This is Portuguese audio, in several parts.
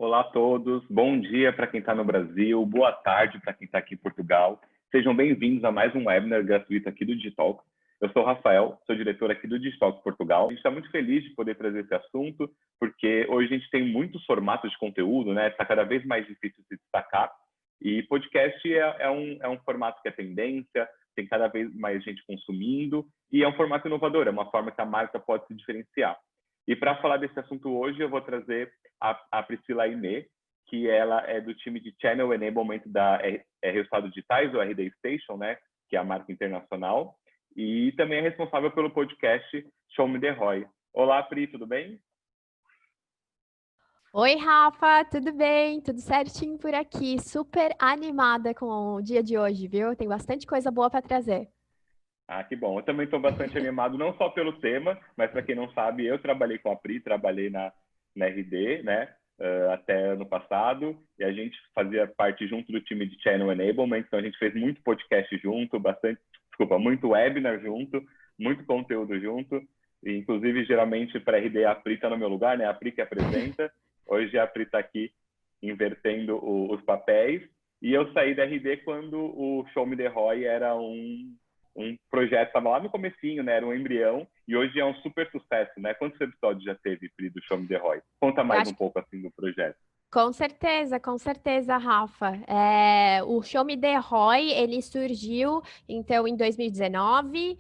Olá a todos, bom dia para quem está no Brasil, boa tarde para quem está aqui em Portugal. Sejam bem-vindos a mais um webinar gratuito aqui do Digitalk. Eu sou o Rafael, sou diretor aqui do Digitalk Portugal. A gente está muito feliz de poder trazer esse assunto, porque hoje a gente tem muitos formatos de conteúdo, né? Está cada vez mais difícil se destacar. E podcast é um formato que é tendência, tem cada vez mais gente consumindo, e é um formato inovador, é uma forma que a marca pode se diferenciar. E para falar desse assunto hoje, eu vou trazer a Priscila Aimé, que ela é do time de Channel Enablement da Resultados Digitais, ou RD Station, né, que é a marca internacional, e também é responsável pelo podcast Show Me The Roy. Olá, Pri, tudo bem? Oi, Rafa, tudo bem? Tudo certinho por aqui. Super animada com o dia de hoje, viu? Tem bastante coisa boa para trazer. Ah, que bom. Eu também estou bastante animado, não só pelo tema, mas para quem não sabe, eu trabalhei com a Pri, trabalhei na RD, né, até ano passado, e a gente fazia parte junto do time de Channel Enablement, então a gente fez muito podcast junto, muito webinar junto, muito conteúdo junto, e, inclusive, geralmente, para a RD, a Pri está no meu lugar, né, a Pri que apresenta, hoje a Pri está aqui invertendo os papéis, e eu saí da RD quando o Show Me The Roy era um projeto, estava lá no comecinho, né? Era um embrião, e hoje é um super sucesso, né? Quantos episódios já teve, Pri, do Show Me The Roy? Conta mais um pouco, assim, do projeto. Com certeza, Rafa. O Show Me The Roy, ele surgiu, então, em 2019.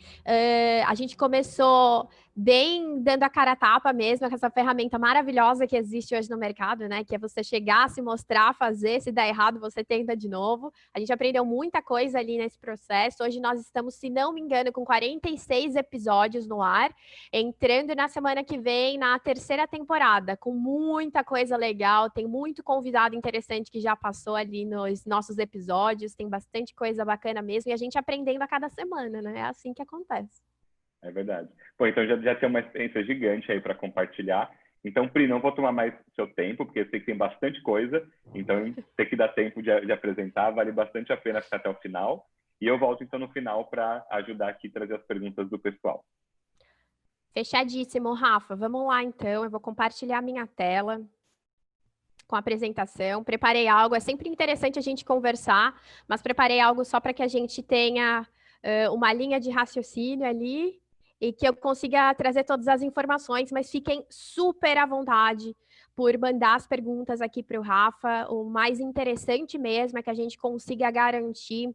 A gente começou bem dando a cara a tapa mesmo, com essa ferramenta maravilhosa que existe hoje no mercado, né? Que é você chegar, se mostrar, fazer, se der errado, você tenta de novo. A gente aprendeu muita coisa ali nesse processo. Hoje nós estamos, se não me engano, com 46 episódios no ar, entrando na semana que vem na terceira temporada, com muita coisa legal, tem muito convidado interessante que já passou ali nos nossos episódios, tem bastante coisa bacana mesmo, e a gente aprendendo a cada semana, né? É assim que acontece. É verdade. Pô, então já tem uma experiência gigante aí para compartilhar. Então, Pri, não vou tomar mais seu tempo, porque eu sei que tem bastante coisa. Então, ter que dar tempo de apresentar, vale bastante a pena ficar até o final. E eu volto, então, no final para ajudar aqui a trazer as perguntas do pessoal. Fechadíssimo, Rafa. Vamos lá, então. Eu vou compartilhar minha tela com a apresentação. Preparei algo, é sempre interessante a gente conversar, mas preparei algo só para que a gente tenha uma linha de raciocínio ali e que eu consiga trazer todas as informações, mas fiquem super à vontade por mandar as perguntas aqui para o Rafa. O mais interessante mesmo é que a gente consiga garantir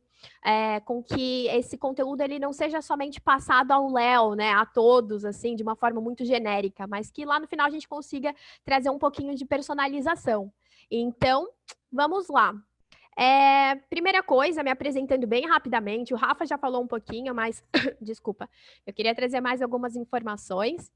com que esse conteúdo ele não seja somente passado ao Léo, né, a todos, assim, de uma forma muito genérica, mas que lá no final a gente consiga trazer um pouquinho de personalização. Então, vamos lá. Primeira coisa, me apresentando bem rapidamente, o Rafa já falou um pouquinho, mas, desculpa, eu queria trazer mais algumas informações.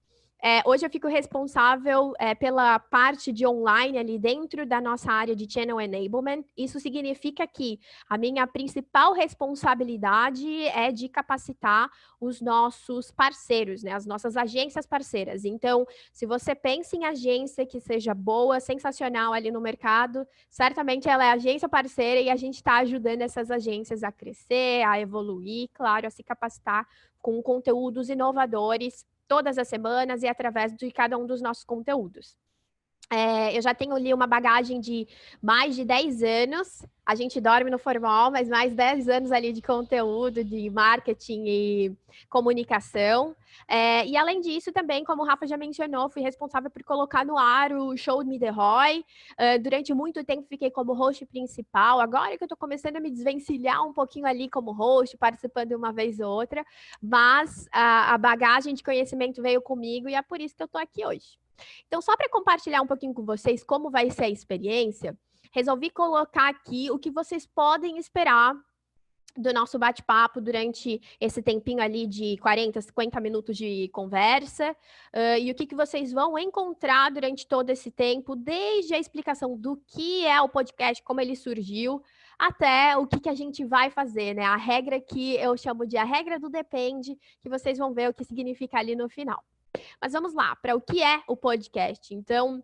Hoje eu fico responsável pela parte de online ali dentro da nossa área de Channel Enablement. Isso significa que a minha principal responsabilidade é de capacitar os nossos parceiros, né? As nossas agências parceiras. Então, se você pensa em agência que seja boa, sensacional ali no mercado, certamente ela é agência parceira e a gente está ajudando essas agências a crescer, a evoluir, claro, a se capacitar com conteúdos inovadores todas as semanas e através de cada um dos nossos conteúdos. Eu já tenho ali uma bagagem de mais de 10 anos, a gente dorme no formal, mas mais 10 anos ali de conteúdo, de marketing e comunicação. E além disso, também, como o Rafa já mencionou, fui responsável por colocar no ar o Show Me The Roy. Durante muito tempo fiquei como host principal, agora que eu estou começando a me desvencilhar um pouquinho ali como host, participando uma vez ou outra, mas a bagagem de conhecimento veio comigo e é por isso que eu estou aqui hoje. Então, só para compartilhar um pouquinho com vocês como vai ser a experiência, resolvi colocar aqui o que vocês podem esperar do nosso bate-papo durante esse tempinho ali de 40, 50 minutos de conversa, e o que vocês vão encontrar durante todo esse tempo, desde a explicação do que é o podcast, como ele surgiu, até o que a gente vai fazer, né? A regra que eu chamo de a regra do depende, que vocês vão ver o que significa ali no final. Mas vamos lá, para o que é o podcast. Então,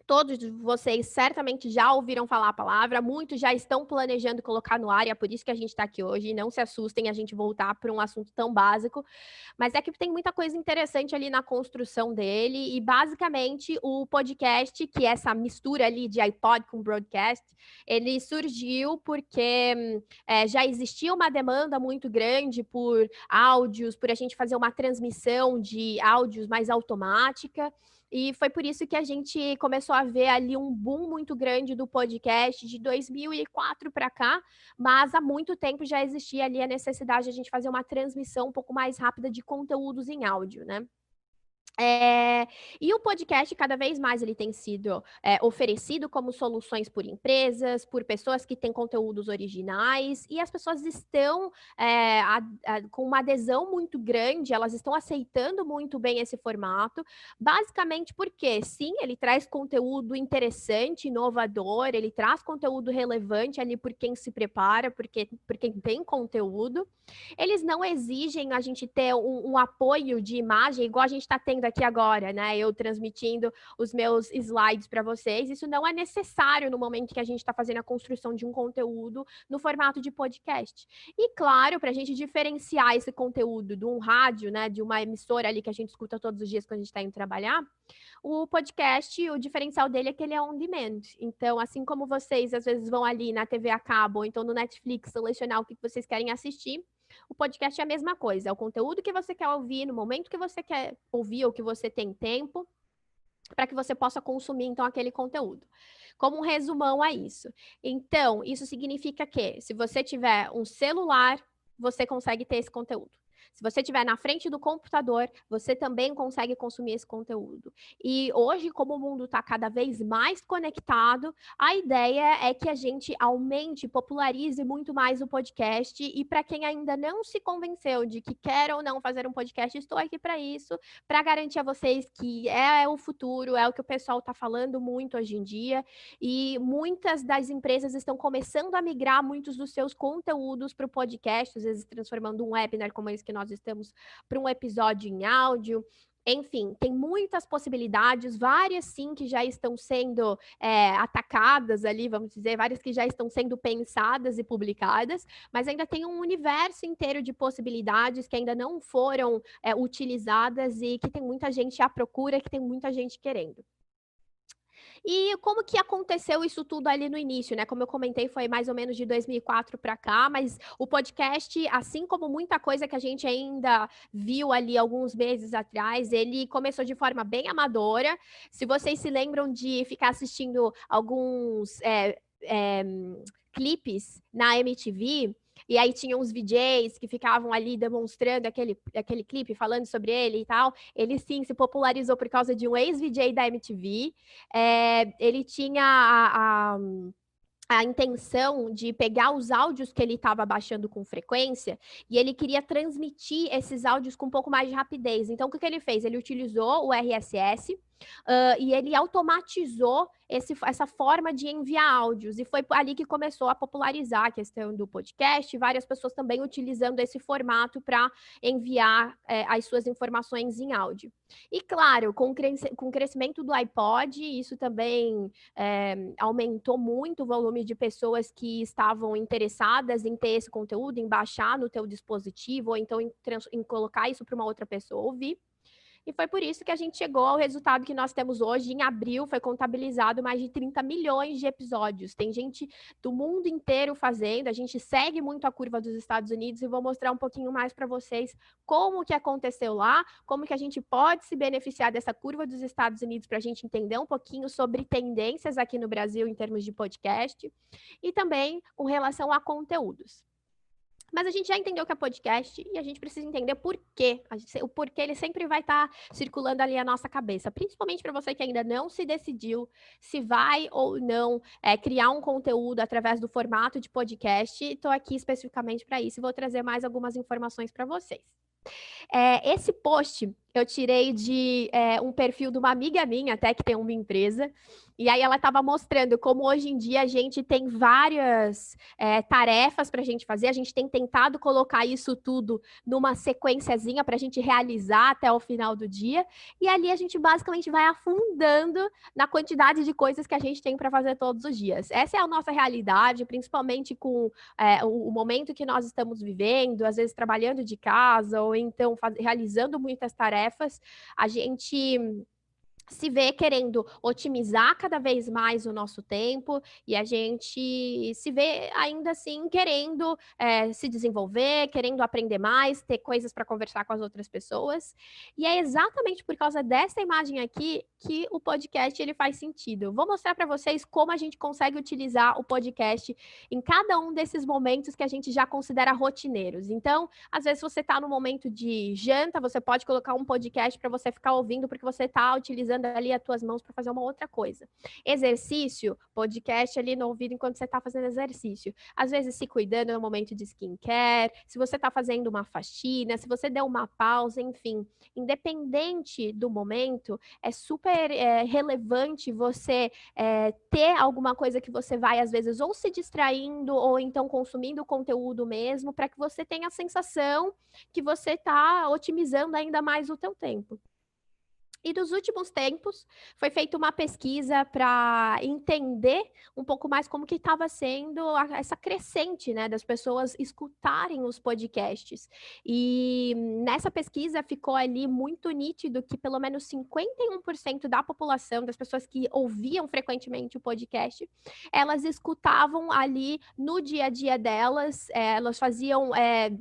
Todos vocês certamente já ouviram falar a palavra, muitos já estão planejando colocar no ar, e é por isso que a gente está aqui hoje. Não se assustem a gente voltar para um assunto tão básico, mas é que tem muita coisa interessante ali na construção dele, e basicamente o podcast, que é essa mistura ali de iPod com broadcast, ele surgiu porque já existia uma demanda muito grande por áudios, por a gente fazer uma transmissão de áudios mais automática. E foi por isso que a gente começou a ver ali um boom muito grande do podcast de 2004 para cá, mas há muito tempo já existia ali a necessidade de a gente fazer uma transmissão um pouco mais rápida de conteúdos em áudio, né? E o podcast, cada vez mais, ele tem sido oferecido como soluções por empresas, por pessoas que têm conteúdos originais, e as pessoas estão com uma adesão muito grande, elas estão aceitando muito bem esse formato, basicamente porque, sim, ele traz conteúdo interessante, inovador, ele traz conteúdo relevante ali por quem se prepara, por quem tem conteúdo. Eles não exigem a gente ter um apoio de imagem, igual a gente está tendo aqui agora, né? Eu transmitindo os meus slides para vocês. Isso não é necessário no momento que a gente está fazendo a construção de um conteúdo no formato de podcast. E, claro, para a gente diferenciar esse conteúdo de um rádio, né? De uma emissora ali que a gente escuta todos os dias quando a gente está indo trabalhar, o podcast, o diferencial dele é que ele é on demand. Então, assim como vocês às vezes vão ali na TV a cabo ou então no Netflix selecionar o que vocês querem assistir, o podcast é a mesma coisa, é o conteúdo que você quer ouvir, no momento que você quer ouvir ou que você tem tempo, para que você possa consumir, então, aquele conteúdo. Como um resumão a isso. Então, isso significa que, se você tiver um celular, você consegue ter esse conteúdo. Se você estiver na frente do computador, você também consegue consumir esse conteúdo. E hoje, como o mundo está cada vez mais conectado, a ideia é que a gente aumente, popularize muito mais o podcast. E para quem ainda não se convenceu de que quer ou não fazer um podcast, estou aqui para isso, para garantir a vocês que é o futuro, é o que o pessoal está falando muito hoje em dia. E muitas das empresas estão começando a migrar muitos dos seus conteúdos para o podcast, às vezes transformando um webinar como esse que nós estamos para um episódio em áudio. Enfim, tem muitas possibilidades, várias sim que já estão sendo atacadas ali, vamos dizer, várias que já estão sendo pensadas e publicadas, mas ainda tem um universo inteiro de possibilidades que ainda não foram utilizadas e que tem muita gente à procura, que tem muita gente querendo. E como que aconteceu isso tudo ali no início, né? Como eu comentei, foi mais ou menos de 2004 para cá, mas o podcast, assim como muita coisa que a gente ainda viu ali alguns meses atrás, ele começou de forma bem amadora. Se vocês se lembram de ficar assistindo alguns clipes na MTV, e aí tinha uns VJs que ficavam ali demonstrando aquele clipe, falando sobre ele e tal. Ele sim se popularizou por causa de um ex-VJ da MTV. Ele tinha a intenção de pegar os áudios que ele estava baixando com frequência e ele queria transmitir esses áudios com um pouco mais de rapidez. Então, o que ele fez? Ele utilizou o RSS e ele automatizou essa forma de enviar áudios. E foi ali que começou a popularizar a questão do podcast, várias pessoas também utilizando esse formato para enviar as suas informações em áudio. E, claro, com o crescimento do iPod, isso também aumentou muito o volume de pessoas que estavam interessadas em ter esse conteúdo, em baixar no teu dispositivo, ou então em colocar isso para uma outra pessoa ouvir. E foi por isso que a gente chegou ao resultado que nós temos hoje. Em abril, foi contabilizado mais de 30 milhões de episódios. Tem gente do mundo inteiro fazendo. A gente segue muito a curva dos Estados Unidos e vou mostrar um pouquinho mais para vocês como que aconteceu lá, como que a gente pode se beneficiar dessa curva dos Estados Unidos para a gente entender um pouquinho sobre tendências aqui no Brasil em termos de podcast e também com relação a conteúdos. Mas a gente já entendeu que é podcast e a gente precisa entender por quê. O porquê ele sempre vai estar circulando ali na nossa cabeça. Principalmente para você que ainda não se decidiu se vai ou não criar um conteúdo através do formato de podcast. Estou aqui especificamente para isso e vou trazer mais algumas informações para vocês. Esse post, eu tirei de um perfil de uma amiga minha, até que tem uma empresa, e aí ela estava mostrando como hoje em dia a gente tem várias tarefas para a gente fazer, a gente tem tentado colocar isso tudo numa sequenciazinha para a gente realizar até o final do dia, e ali a gente basicamente vai afundando na quantidade de coisas que a gente tem para fazer todos os dias. Essa é a nossa realidade, principalmente com o momento que nós estamos vivendo, às vezes trabalhando de casa, ou então realizando muitas tarefas, a gente se vê querendo otimizar cada vez mais o nosso tempo e a gente se vê ainda assim querendo se desenvolver, querendo aprender mais, ter coisas para conversar com as outras pessoas. E é exatamente por causa dessa imagem aqui que o podcast ele faz sentido. Vou mostrar para vocês como a gente consegue utilizar o podcast em cada um desses momentos que a gente já considera rotineiros. Então, às vezes você está no momento de janta, você pode colocar um podcast para você ficar ouvindo porque você está utilizando ali as tuas mãos para fazer uma outra coisa. Exercício, podcast ali no ouvido enquanto você está fazendo exercício. Às vezes se cuidando no momento de skincare, se você está fazendo uma faxina, se você der uma pausa, enfim. Independente do momento, é super relevante você ter alguma coisa que você vai, às vezes, ou se distraindo, ou então consumindo conteúdo mesmo, para que você tenha a sensação que você está otimizando ainda mais o teu tempo. E nos últimos tempos, foi feita uma pesquisa para entender um pouco mais como que estava sendo essa crescente, né, das pessoas escutarem os podcasts. E nessa pesquisa ficou ali muito nítido que pelo menos 51% da população, das pessoas que ouviam frequentemente o podcast, elas escutavam ali no dia a dia delas, elas faziam,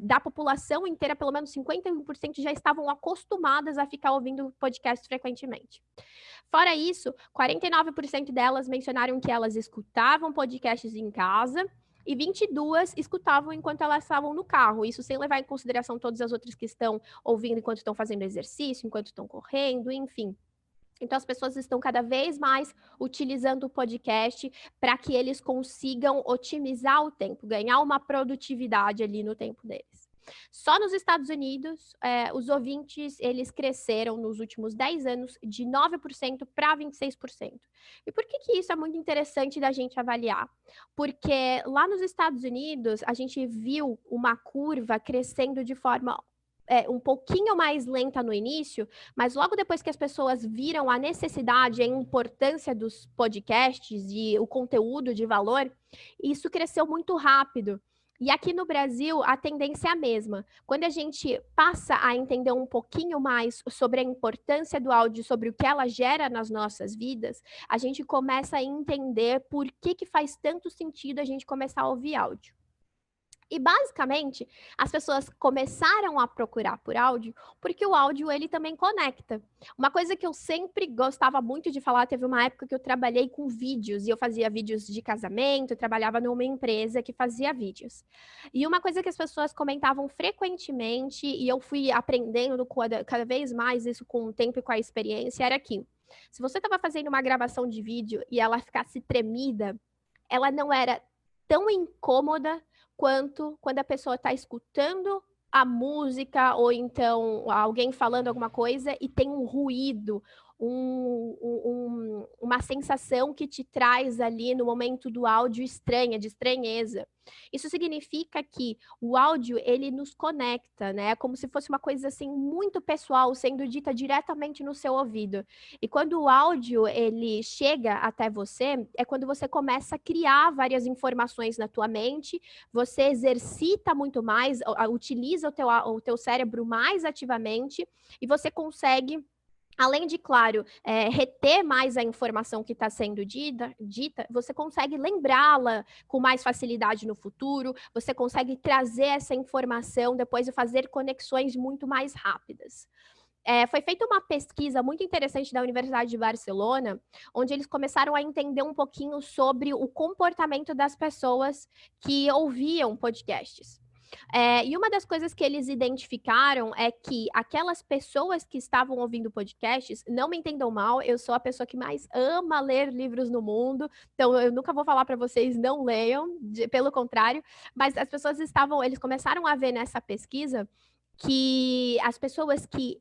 da população inteira, pelo menos 51% já estavam acostumadas a ficar ouvindo podcasts frequentemente. Fora isso, 49% delas mencionaram que elas escutavam podcasts em casa e 22 escutavam enquanto elas estavam no carro. Isso sem levar em consideração todas as outras que estão ouvindo enquanto estão fazendo exercício, enquanto estão correndo, enfim. Então, as pessoas estão cada vez mais utilizando o podcast para que eles consigam otimizar o tempo, ganhar uma produtividade ali no tempo deles. Só nos Estados Unidos, os ouvintes, eles cresceram nos últimos 10 anos de 9% para 26%. E por que isso é muito interessante da gente avaliar? Porque lá nos Estados Unidos, a gente viu uma curva crescendo de forma um pouquinho mais lenta no início, mas logo depois que as pessoas viram a necessidade e a importância dos podcasts e o conteúdo de valor, isso cresceu muito rápido. E aqui no Brasil, a tendência é a mesma. Quando a gente passa a entender um pouquinho mais sobre a importância do áudio, sobre o que ela gera nas nossas vidas, a gente começa a entender por que faz tanto sentido a gente começar a ouvir áudio. E basicamente, as pessoas começaram a procurar por áudio porque o áudio ele também conecta. Uma coisa que eu sempre gostava muito de falar, teve uma época que eu trabalhei com vídeos e eu fazia vídeos de casamento, eu trabalhava numa empresa que fazia vídeos. E uma coisa que as pessoas comentavam frequentemente e eu fui aprendendo cada vez mais isso com o tempo e com a experiência era que se você estava fazendo uma gravação de vídeo e ela ficasse tremida, ela não era tão incômoda quanto quando a pessoa está escutando a música ou então alguém falando alguma coisa e tem um ruído, uma sensação que te traz ali no momento do áudio estranha, de estranheza. Isso significa que o áudio, ele nos conecta, né? É como se fosse uma coisa assim muito pessoal, sendo dita diretamente no seu ouvido. E quando o áudio, ele chega até você, é quando você começa a criar várias informações na tua mente, você exercita muito mais, utiliza o teu cérebro mais ativamente e você consegue, além de, claro, reter mais a informação que está sendo dita, você consegue lembrá-la com mais facilidade no futuro, você consegue trazer essa informação depois e fazer conexões muito mais rápidas. Foi feita uma pesquisa muito interessante da Universidade de Barcelona, onde eles começaram a entender um pouquinho sobre o comportamento das pessoas que ouviam podcasts. E uma das coisas que eles identificaram é que aquelas pessoas que estavam ouvindo podcasts, não me entendam mal, eu sou a pessoa que mais ama ler livros no mundo, então eu nunca vou falar para vocês não leiam, pelo contrário, mas as pessoas eles começaram a ver nessa pesquisa que as pessoas que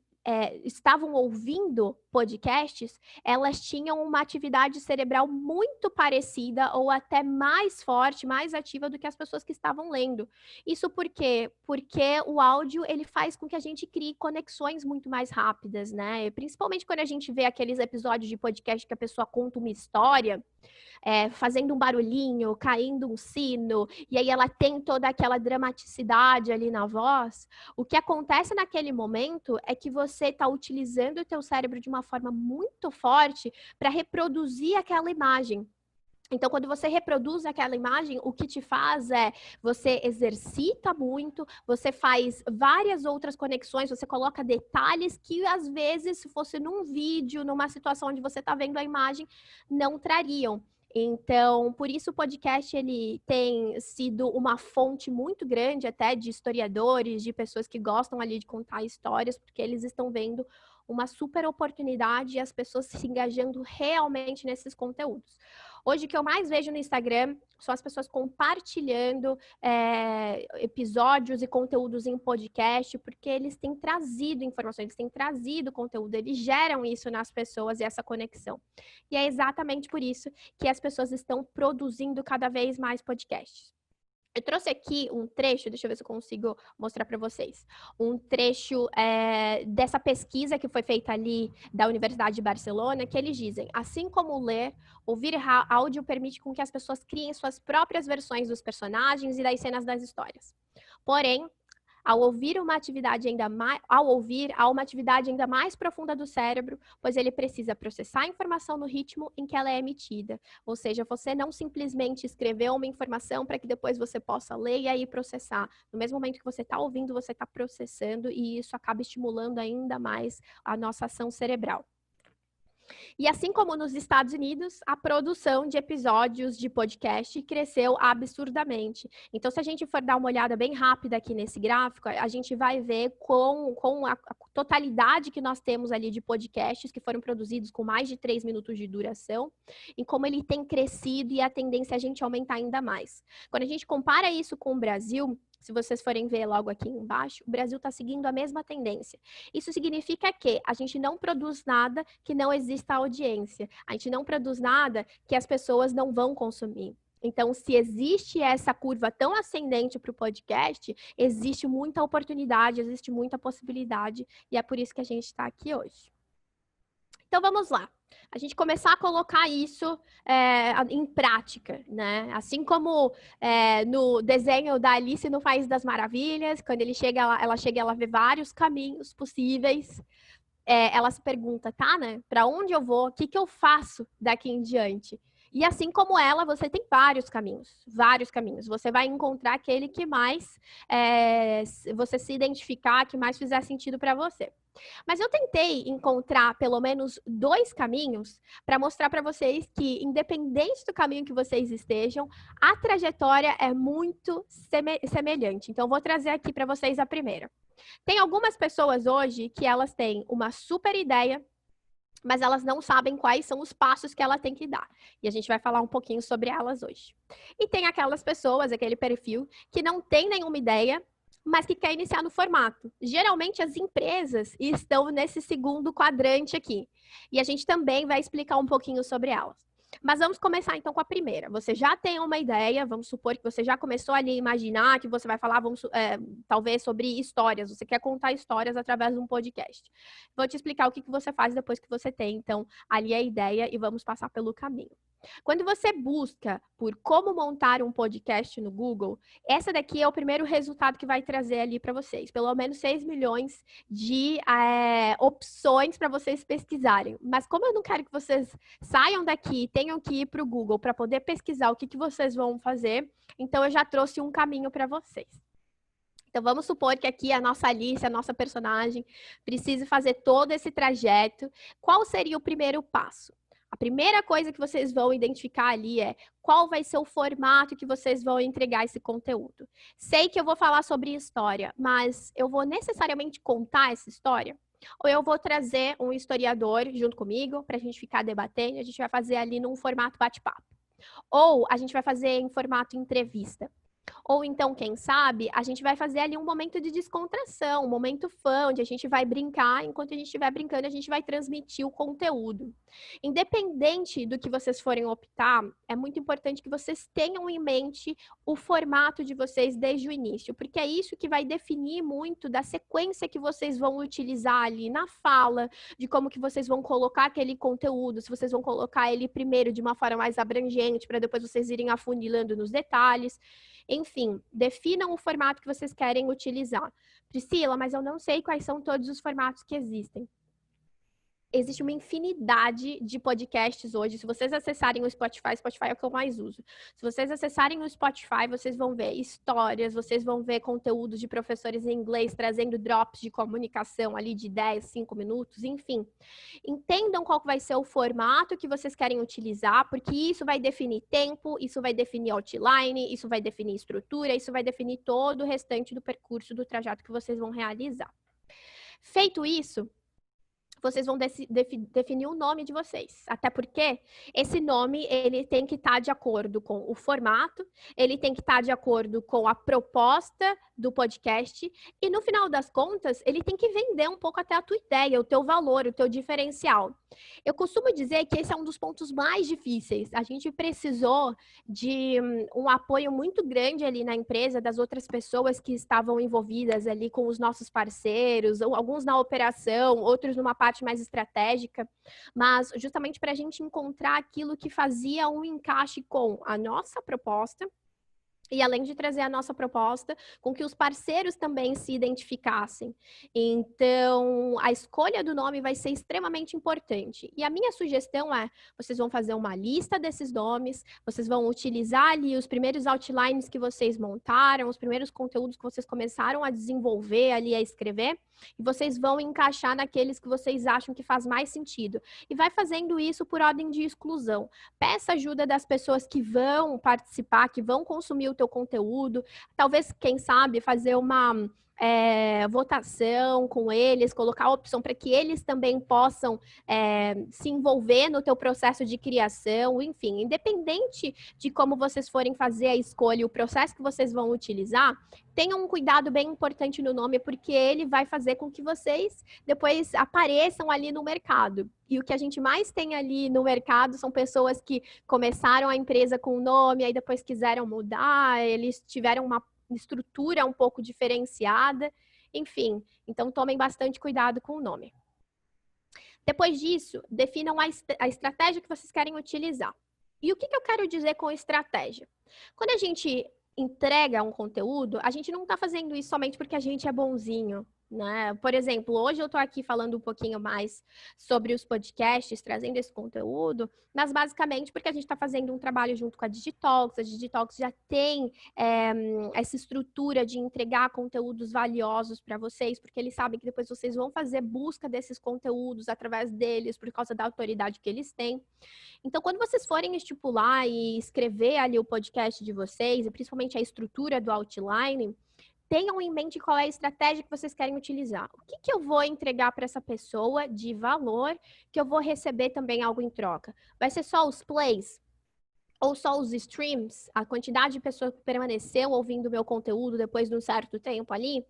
estavam ouvindo podcasts, elas tinham uma atividade cerebral muito parecida ou até mais forte, mais ativa do que as pessoas que estavam lendo. Isso por quê? Porque o áudio, ele faz com que a gente crie conexões muito mais rápidas, né? Principalmente quando a gente vê aqueles episódios de podcast que a pessoa conta uma história, fazendo um barulhinho, caindo um sino, e aí ela tem toda aquela dramaticidade ali na voz. O que acontece naquele momento é que você está utilizando o teu cérebro de uma forma muito forte para reproduzir aquela imagem. Então, quando você reproduz aquela imagem, o que te faz é, você exercita muito, você faz várias outras conexões, você coloca detalhes que, às vezes, se fosse num vídeo, numa situação onde você está vendo a imagem, não trariam. Então, por isso o podcast, ele tem sido uma fonte muito grande até de historiadores, de pessoas que gostam ali de contar histórias, porque eles estão vendo uma super oportunidade e as pessoas se engajando realmente nesses conteúdos. Hoje, o que eu mais vejo no Instagram são as pessoas compartilhando episódios e conteúdos em podcast, porque eles têm trazido informações, eles têm trazido conteúdo, eles geram isso nas pessoas e essa conexão. E é exatamente por isso que as pessoas estão produzindo cada vez mais podcasts. Eu trouxe aqui um trecho, deixa eu ver se eu consigo mostrar para vocês. Um trecho dessa pesquisa que foi feita ali da Universidade de Barcelona, que eles dizem, assim como ler, ouvir áudio permite com que as pessoas criem suas próprias versões dos personagens e das cenas das histórias. Porém, ao ouvir, há uma atividade ainda mais profunda do cérebro, pois ele precisa processar a informação no ritmo em que ela é emitida. Ou seja, você não simplesmente escreveu uma informação para que depois você possa ler e aí processar. No mesmo momento que você está ouvindo, você está processando e isso acaba estimulando ainda mais a nossa ação cerebral. E assim como nos Estados Unidos, a produção de episódios de podcast cresceu absurdamente. Então, se a gente for dar uma olhada bem rápida aqui nesse gráfico, a gente vai ver com a totalidade que nós temos ali de podcasts que foram produzidos com mais de 3 minutos de duração, e como ele tem crescido e a tendência é a gente aumentar ainda mais. Quando a gente compara isso com o Brasil, se vocês forem ver logo aqui embaixo, o Brasil está seguindo a mesma tendência. Isso significa que a gente não produz nada que não exista audiência. A gente não produz nada que as pessoas não vão consumir. Então, se existe essa curva tão ascendente para o podcast, existe muita oportunidade, existe muita possibilidade, e é por isso que a gente está aqui hoje. Então, vamos lá. A gente começar a colocar isso em prática, né? Assim como no desenho da Alice no País das Maravilhas, quando ela vê vários caminhos possíveis, ela se pergunta, tá, né? Para onde eu vou? O que eu faço daqui em diante? E assim como ela, você tem vários caminhos. Você vai encontrar aquele que mais você se identificar, que mais fizer sentido para você. Mas eu tentei encontrar pelo menos 2 caminhos para mostrar para vocês que, independente do caminho que vocês estejam, a trajetória é muito semelhante. Então, vou trazer aqui para vocês a primeira. Tem algumas pessoas hoje que elas têm uma super ideia, mas elas não sabem quais são os passos que ela tem que dar. E a gente vai falar um pouquinho sobre elas hoje. E tem aquelas pessoas, aquele perfil, que não tem nenhuma ideia, mas que quer iniciar no formato. Geralmente, as empresas estão nesse segundo quadrante aqui. E a gente também vai explicar um pouquinho sobre elas. Mas vamos começar, então, com a primeira. Você já tem uma ideia, vamos supor que você já começou ali a imaginar que você vai falar, talvez, sobre histórias. Você quer contar histórias através de um podcast. Vou te explicar o que você faz depois que você tem, então, ali a ideia e vamos passar pelo caminho. Quando você busca por como montar um podcast no Google, essa daqui é o primeiro resultado que vai trazer ali para vocês. Pelo menos 6 milhões de opções para vocês pesquisarem. Mas como eu não quero que vocês saiam daqui e tenham que ir para o Google para poder pesquisar o que vocês vão fazer, então eu já trouxe um caminho para vocês. Então, vamos supor que aqui a nossa Alice, a nossa personagem, precise fazer todo esse trajeto. Qual seria o primeiro passo? A primeira coisa que vocês vão identificar ali é qual vai ser o formato que vocês vão entregar esse conteúdo. Sei que eu vou falar sobre história, mas eu vou necessariamente contar essa história? Ou eu vou trazer um historiador junto comigo para a gente ficar debatendo, a gente vai fazer ali num formato bate-papo. Ou a gente vai fazer em formato entrevista. Ou então, quem sabe, a gente vai fazer ali um momento de descontração, um momento fã, onde a gente vai brincar, enquanto a gente estiver brincando, a gente vai transmitir o conteúdo. Independente do que vocês forem optar, é muito importante que vocês tenham em mente o formato de vocês desde o início, porque é isso que vai definir muito da sequência que vocês vão utilizar ali na fala, de como que vocês vão colocar aquele conteúdo, se vocês vão colocar ele primeiro de uma forma mais abrangente, para depois vocês irem afunilando nos detalhes. Enfim, definam o formato que vocês querem utilizar. Priscila, mas eu não sei quais são todos os formatos que existem. Existe uma infinidade de podcasts hoje. Se vocês acessarem o Spotify, Spotify é o que eu mais uso. Se vocês acessarem o Spotify, vocês vão ver histórias, vocês vão ver conteúdos de professores em inglês trazendo drops de comunicação ali de 10, 5 minutos, enfim. Entendam qual vai ser o formato que vocês querem utilizar, porque isso vai definir tempo, isso vai definir outline, isso vai definir estrutura, isso vai definir todo o restante do percurso do trajeto que vocês vão realizar. Feito isso, vocês vão definir o nome de vocês. Até porque esse nome, ele tem que estar de acordo com o formato, ele tem que estar de acordo com a proposta do podcast e, no final das contas, ele tem que vender um pouco até a tua ideia, o teu valor, o teu diferencial. Eu costumo dizer que esse é um dos pontos mais difíceis. A gente precisou de um apoio muito grande ali na empresa, das outras pessoas que estavam envolvidas ali com os nossos parceiros, alguns na operação, outros numa parte mais estratégica, mas justamente para a gente encontrar aquilo que fazia um encaixe com a nossa proposta, e além de trazer a nossa proposta, com que os parceiros também se identificassem. Então, a escolha do nome vai ser extremamente importante. E a minha sugestão é, vocês vão fazer uma lista desses nomes, vocês vão utilizar ali os primeiros outlines que vocês montaram, os primeiros conteúdos que vocês começaram a desenvolver ali, a escrever, e vocês vão encaixar naqueles que vocês acham que faz mais sentido. E vai fazendo isso por ordem de exclusão. Peça ajuda das pessoas que vão participar, que vão consumir o teu conteúdo. Talvez, quem sabe, fazer uma votação com eles, colocar a opção para que eles também possam se envolver no teu processo de criação, enfim, independente de como vocês forem fazer a escolha, o processo que vocês vão utilizar, tenham um cuidado bem importante no nome, porque ele vai fazer com que vocês depois apareçam ali no mercado. E o que a gente mais tem ali no mercado são pessoas que começaram a empresa com o nome, aí depois quiseram mudar, eles tiveram uma estrutura um pouco diferenciada, enfim. Então, tomem bastante cuidado com o nome. Depois disso, definam a estratégia que vocês querem utilizar. E o que eu quero dizer com estratégia? Quando a gente entrega um conteúdo, a gente não está fazendo isso somente porque a gente é bonzinho, né? Por exemplo, hoje eu estou aqui falando um pouquinho mais sobre os podcasts, trazendo esse conteúdo, mas basicamente porque a gente está fazendo um trabalho junto com a Digitalks. A Digitalks já tem essa estrutura de entregar conteúdos valiosos para vocês, porque eles sabem que depois vocês vão fazer busca desses conteúdos através deles, por causa da autoridade que eles têm. Então, quando vocês forem estipular e escrever ali o podcast de vocês, e principalmente a estrutura do outline, tenham em mente qual é a estratégia que vocês querem utilizar. O que eu vou entregar para essa pessoa de valor, que eu vou receber também algo em troca? Vai ser só os plays? Ou só os streams? A quantidade de pessoas que permaneceu ouvindo o meu conteúdo depois de um certo tempo ali?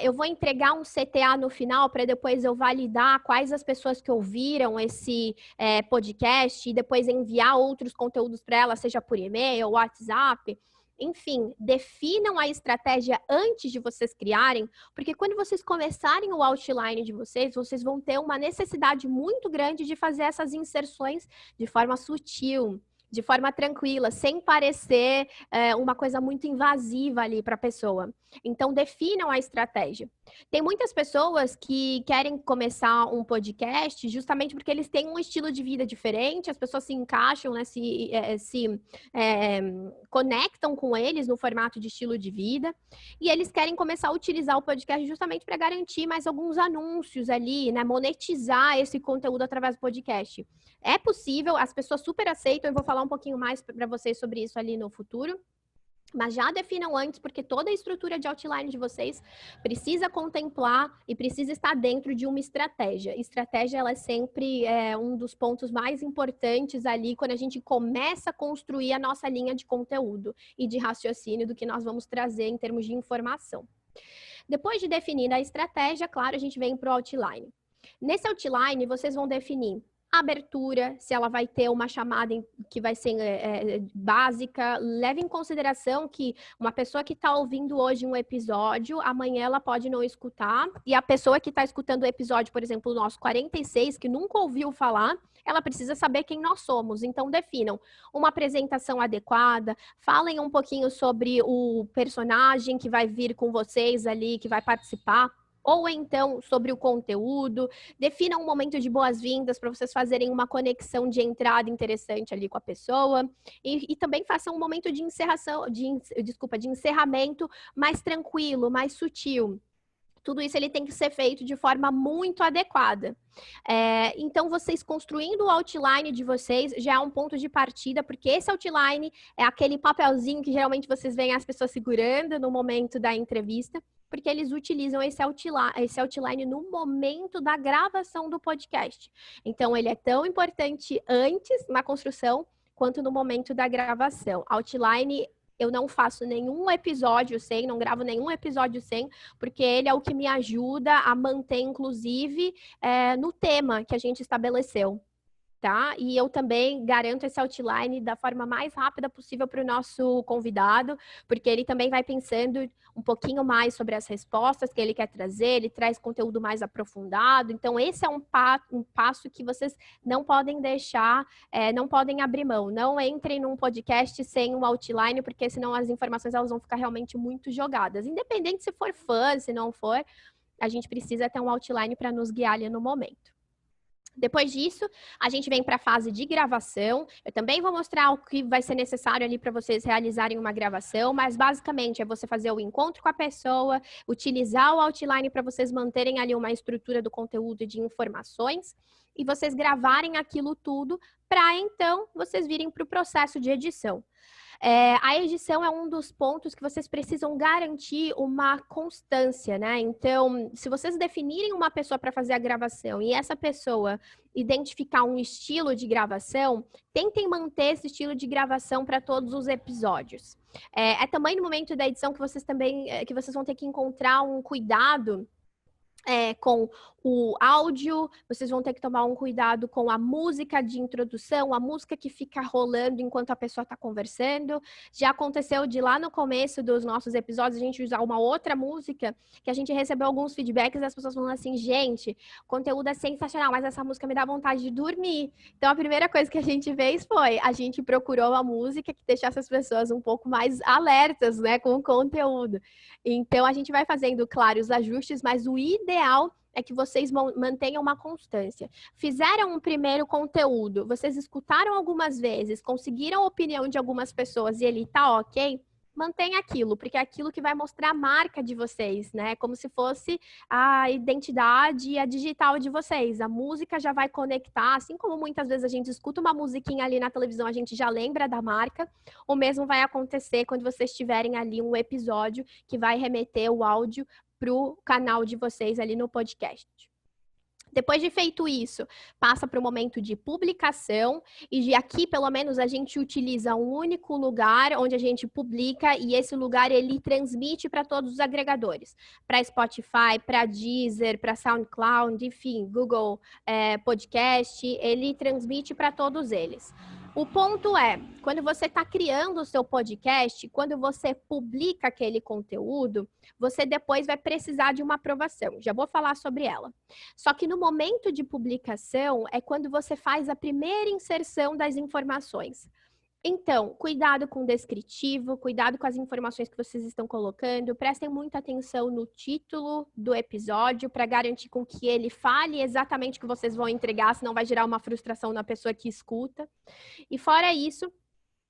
Eu vou entregar um CTA no final para depois eu validar quais as pessoas que ouviram esse podcast e depois enviar outros conteúdos para ela, seja por e-mail, WhatsApp. Enfim, definam a estratégia antes de vocês criarem, porque quando vocês começarem o outline de vocês, vocês vão ter uma necessidade muito grande de fazer essas inserções de forma sutil, de forma tranquila, sem parecer uma coisa muito invasiva ali para a pessoa. Então, definam a estratégia. Tem muitas pessoas que querem começar um podcast justamente porque eles têm um estilo de vida diferente, as pessoas se encaixam, né, se conectam com eles no formato de estilo de vida, e eles querem começar a utilizar o podcast justamente para garantir mais alguns anúncios ali, né, monetizar esse conteúdo através do podcast. É possível, as pessoas super aceitam, eu vou falar um pouquinho mais para vocês sobre isso ali no futuro. Mas já definam antes, porque toda a estrutura de outline de vocês precisa contemplar e precisa estar dentro de uma estratégia. Estratégia, ela é sempre um dos pontos mais importantes ali quando a gente começa a construir a nossa linha de conteúdo e de raciocínio do que nós vamos trazer em termos de informação. Depois de definir a estratégia, claro, a gente vem para o outline. Nesse outline, vocês vão definir a abertura, se ela vai ter uma chamada que vai ser básica. Leve em consideração que uma pessoa que está ouvindo hoje um episódio, amanhã ela pode não escutar. E a pessoa que está escutando o episódio, por exemplo, o nosso 46, que nunca ouviu falar, ela precisa saber quem nós somos. Então, definam uma apresentação adequada, falem um pouquinho sobre o personagem que vai vir com vocês ali, que vai participar, ou então sobre o conteúdo. Definam um momento de boas-vindas para vocês fazerem uma conexão de entrada interessante ali com a pessoa, e também façam um momento de encerramento mais tranquilo, mais sutil. Tudo isso ele tem que ser feito de forma muito adequada. Então, vocês construindo o outline de vocês já é um ponto de partida, porque esse outline é aquele papelzinho que geralmente vocês veem as pessoas segurando no momento da entrevista, porque eles utilizam esse outline no momento da gravação do podcast. Então, ele é tão importante antes, na construção, quanto no momento da gravação. Outline, eu não faço nenhum episódio sem, não gravo nenhum episódio sem, porque ele é o que me ajuda a manter, inclusive, no tema que a gente estabeleceu. Tá? E eu também garanto esse outline da forma mais rápida possível para o nosso convidado, porque ele também vai pensando um pouquinho mais sobre as respostas que ele quer trazer, ele traz conteúdo mais aprofundado. Então, esse é um passo que vocês não podem deixar, não podem abrir mão. Não entrem num podcast sem um outline, porque senão as informações elas vão ficar realmente muito jogadas. Independente se for fã, se não for, a gente precisa ter um outline para nos guiar ali no momento. Depois disso, a gente vem para a fase de gravação. Eu também vou mostrar o que vai ser necessário ali para vocês realizarem uma gravação, mas basicamente é você fazer o encontro com a pessoa, utilizar o outline para vocês manterem ali uma estrutura do conteúdo e de informações, e vocês gravarem aquilo tudo para então vocês virem para o processo de edição. A edição é um dos pontos que vocês precisam garantir uma constância, né? Então, se vocês definirem uma pessoa para fazer a gravação e essa pessoa identificar um estilo de gravação, tentem manter esse estilo de gravação para todos os episódios. Também no momento da edição que vocês vão ter que encontrar um cuidado com o áudio, vocês vão ter que tomar um cuidado com a música de introdução, a música que fica rolando enquanto a pessoa está conversando. Já aconteceu de lá no começo dos nossos episódios a gente usar uma outra música, que a gente recebeu alguns feedbacks das pessoas falando assim, gente, o conteúdo é sensacional, mas essa música me dá vontade de dormir. Então a primeira coisa que a gente fez foi, a gente procurou uma música que deixasse as pessoas um pouco mais alertas, né, com o conteúdo. Então a gente vai fazendo, claro, os ajustes, mas o ideal é que vocês mantenham uma constância. Fizeram um primeiro conteúdo, vocês escutaram algumas vezes, conseguiram a opinião de algumas pessoas e ele tá ok, mantenha aquilo, porque é aquilo que vai mostrar a marca de vocês, né? Como se fosse a identidade e a digital de vocês. A música já vai conectar, assim como muitas vezes a gente escuta uma musiquinha ali na televisão, a gente já lembra da marca. O mesmo vai acontecer quando vocês tiverem ali um episódio que vai remeter o áudio para o canal de vocês ali no podcast. Depois de feito isso, passa para o momento de publicação, e aqui, pelo menos, a gente utiliza um único lugar onde a gente publica, e esse lugar ele transmite para todos os agregadores, para Spotify, para Deezer, para SoundCloud, enfim, Google Podcast, ele transmite para todos eles. O ponto é, quando você está criando o seu podcast, quando você publica aquele conteúdo, você depois vai precisar de uma aprovação. Já vou falar sobre ela. Só que no momento de publicação é quando você faz a primeira inserção das informações. Então, cuidado com o descritivo, cuidado com as informações que vocês estão colocando, prestem muita atenção no título do episódio para garantir com que ele fale exatamente o que vocês vão entregar, senão vai gerar uma frustração na pessoa que escuta. E fora isso,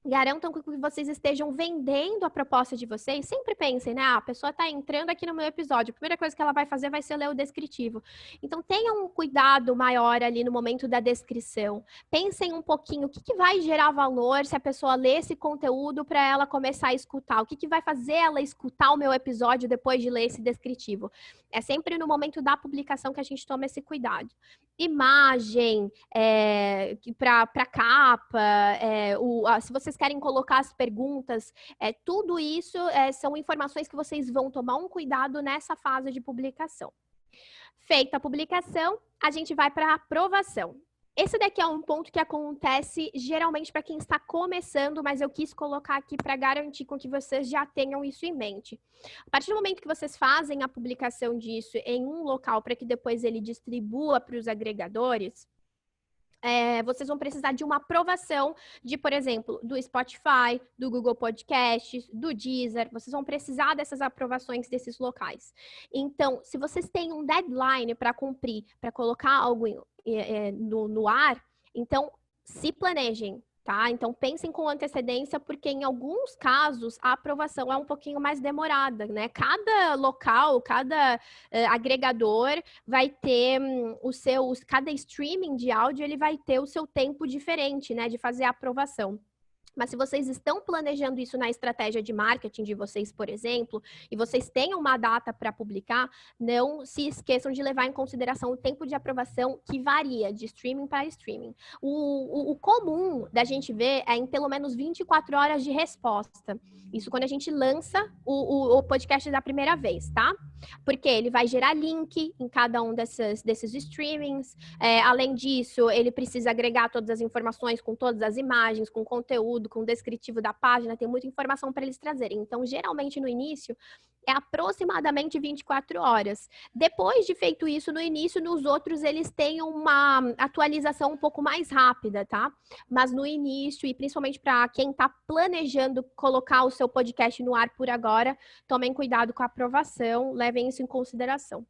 Garantam que vocês estejam vendendo a proposta de vocês. Sempre pensem, né? A pessoa está entrando aqui no meu episódio. A primeira coisa que ela vai fazer vai ser ler o descritivo. Então, tenham um cuidado maior ali no momento da descrição. Pensem um pouquinho o que vai gerar valor se a pessoa ler esse conteúdo para ela começar a escutar. O que vai fazer ela escutar o meu episódio depois de ler esse descritivo. É sempre no momento da publicação que a gente toma esse cuidado. Imagem, para capa, se vocês querem colocar as perguntas, tudo isso são informações que vocês vão tomar um cuidado nessa fase de publicação. Feita a publicação, a gente vai para a aprovação. Esse daqui é um ponto que acontece geralmente para quem está começando, mas eu quis colocar aqui para garantir com que vocês já tenham isso em mente. A partir do momento que vocês fazem a publicação disso em um local para que depois ele distribua para os agregadores, vocês vão precisar de uma aprovação de, por exemplo, do Spotify, do Google Podcasts, do Deezer. Vocês vão precisar dessas aprovações desses locais. Então, se vocês têm um deadline para cumprir, para colocar algo no ar, então se planejem, tá? Então, pensem com antecedência, porque em alguns casos a aprovação é um pouquinho mais demorada, né? Cada local, cada agregador vai ter cada streaming de áudio, ele vai ter o seu tempo diferente, né? De fazer a aprovação. Mas se vocês estão planejando isso na estratégia de marketing de vocês, por exemplo, e vocês têm uma data para publicar, não se esqueçam de levar em consideração o tempo de aprovação que varia de streaming para streaming. O comum da gente ver é em pelo menos 24 horas de resposta. Isso quando a gente lança o podcast da primeira vez, tá? Porque ele vai gerar link em cada um desses streamings. Além disso, ele precisa agregar todas as informações com todas as imagens, com conteúdo, com o descritivo da página, tem muita informação para eles trazerem. Então, geralmente, no início, é aproximadamente 24 horas. Depois de feito isso, no início, nos outros, eles têm uma atualização um pouco mais rápida, tá? Mas no início, e principalmente para quem está planejando colocar o seu podcast no ar por agora, tomem cuidado com a aprovação, levem isso em consideração.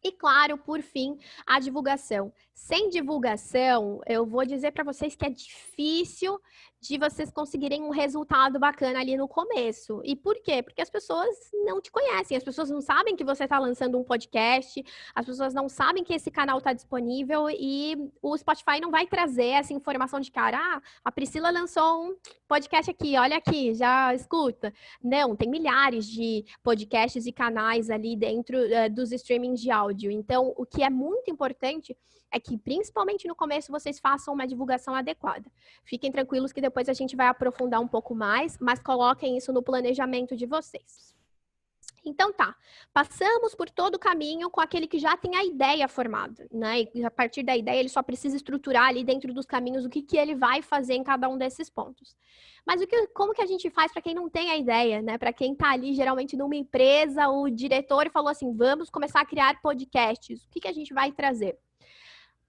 E claro, por fim, a divulgação. Sem divulgação, eu vou dizer para vocês que é difícil de vocês conseguirem um resultado bacana ali no começo. E por quê? Porque as pessoas não te conhecem, as pessoas não sabem que você está lançando um podcast, as pessoas não sabem que esse canal está disponível e o Spotify não vai trazer essa informação de cara, a Priscila lançou um podcast aqui, olha aqui, já escuta. Não, tem milhares de podcasts e canais ali dentro dos streamings de áudio. Então, o que é muito importante é que, principalmente no começo, vocês façam uma divulgação adequada. Fiquem tranquilos que depois a gente vai aprofundar um pouco mais, mas coloquem isso no planejamento de vocês. Então tá, passamos por todo o caminho com aquele que já tem a ideia formada, né? E a partir da ideia ele só precisa estruturar ali dentro dos caminhos o que ele vai fazer em cada um desses pontos. Mas como que a gente faz para quem não tem a ideia, né? Para quem tá ali geralmente numa empresa, o diretor falou assim, vamos começar a criar podcasts. O que a gente vai trazer?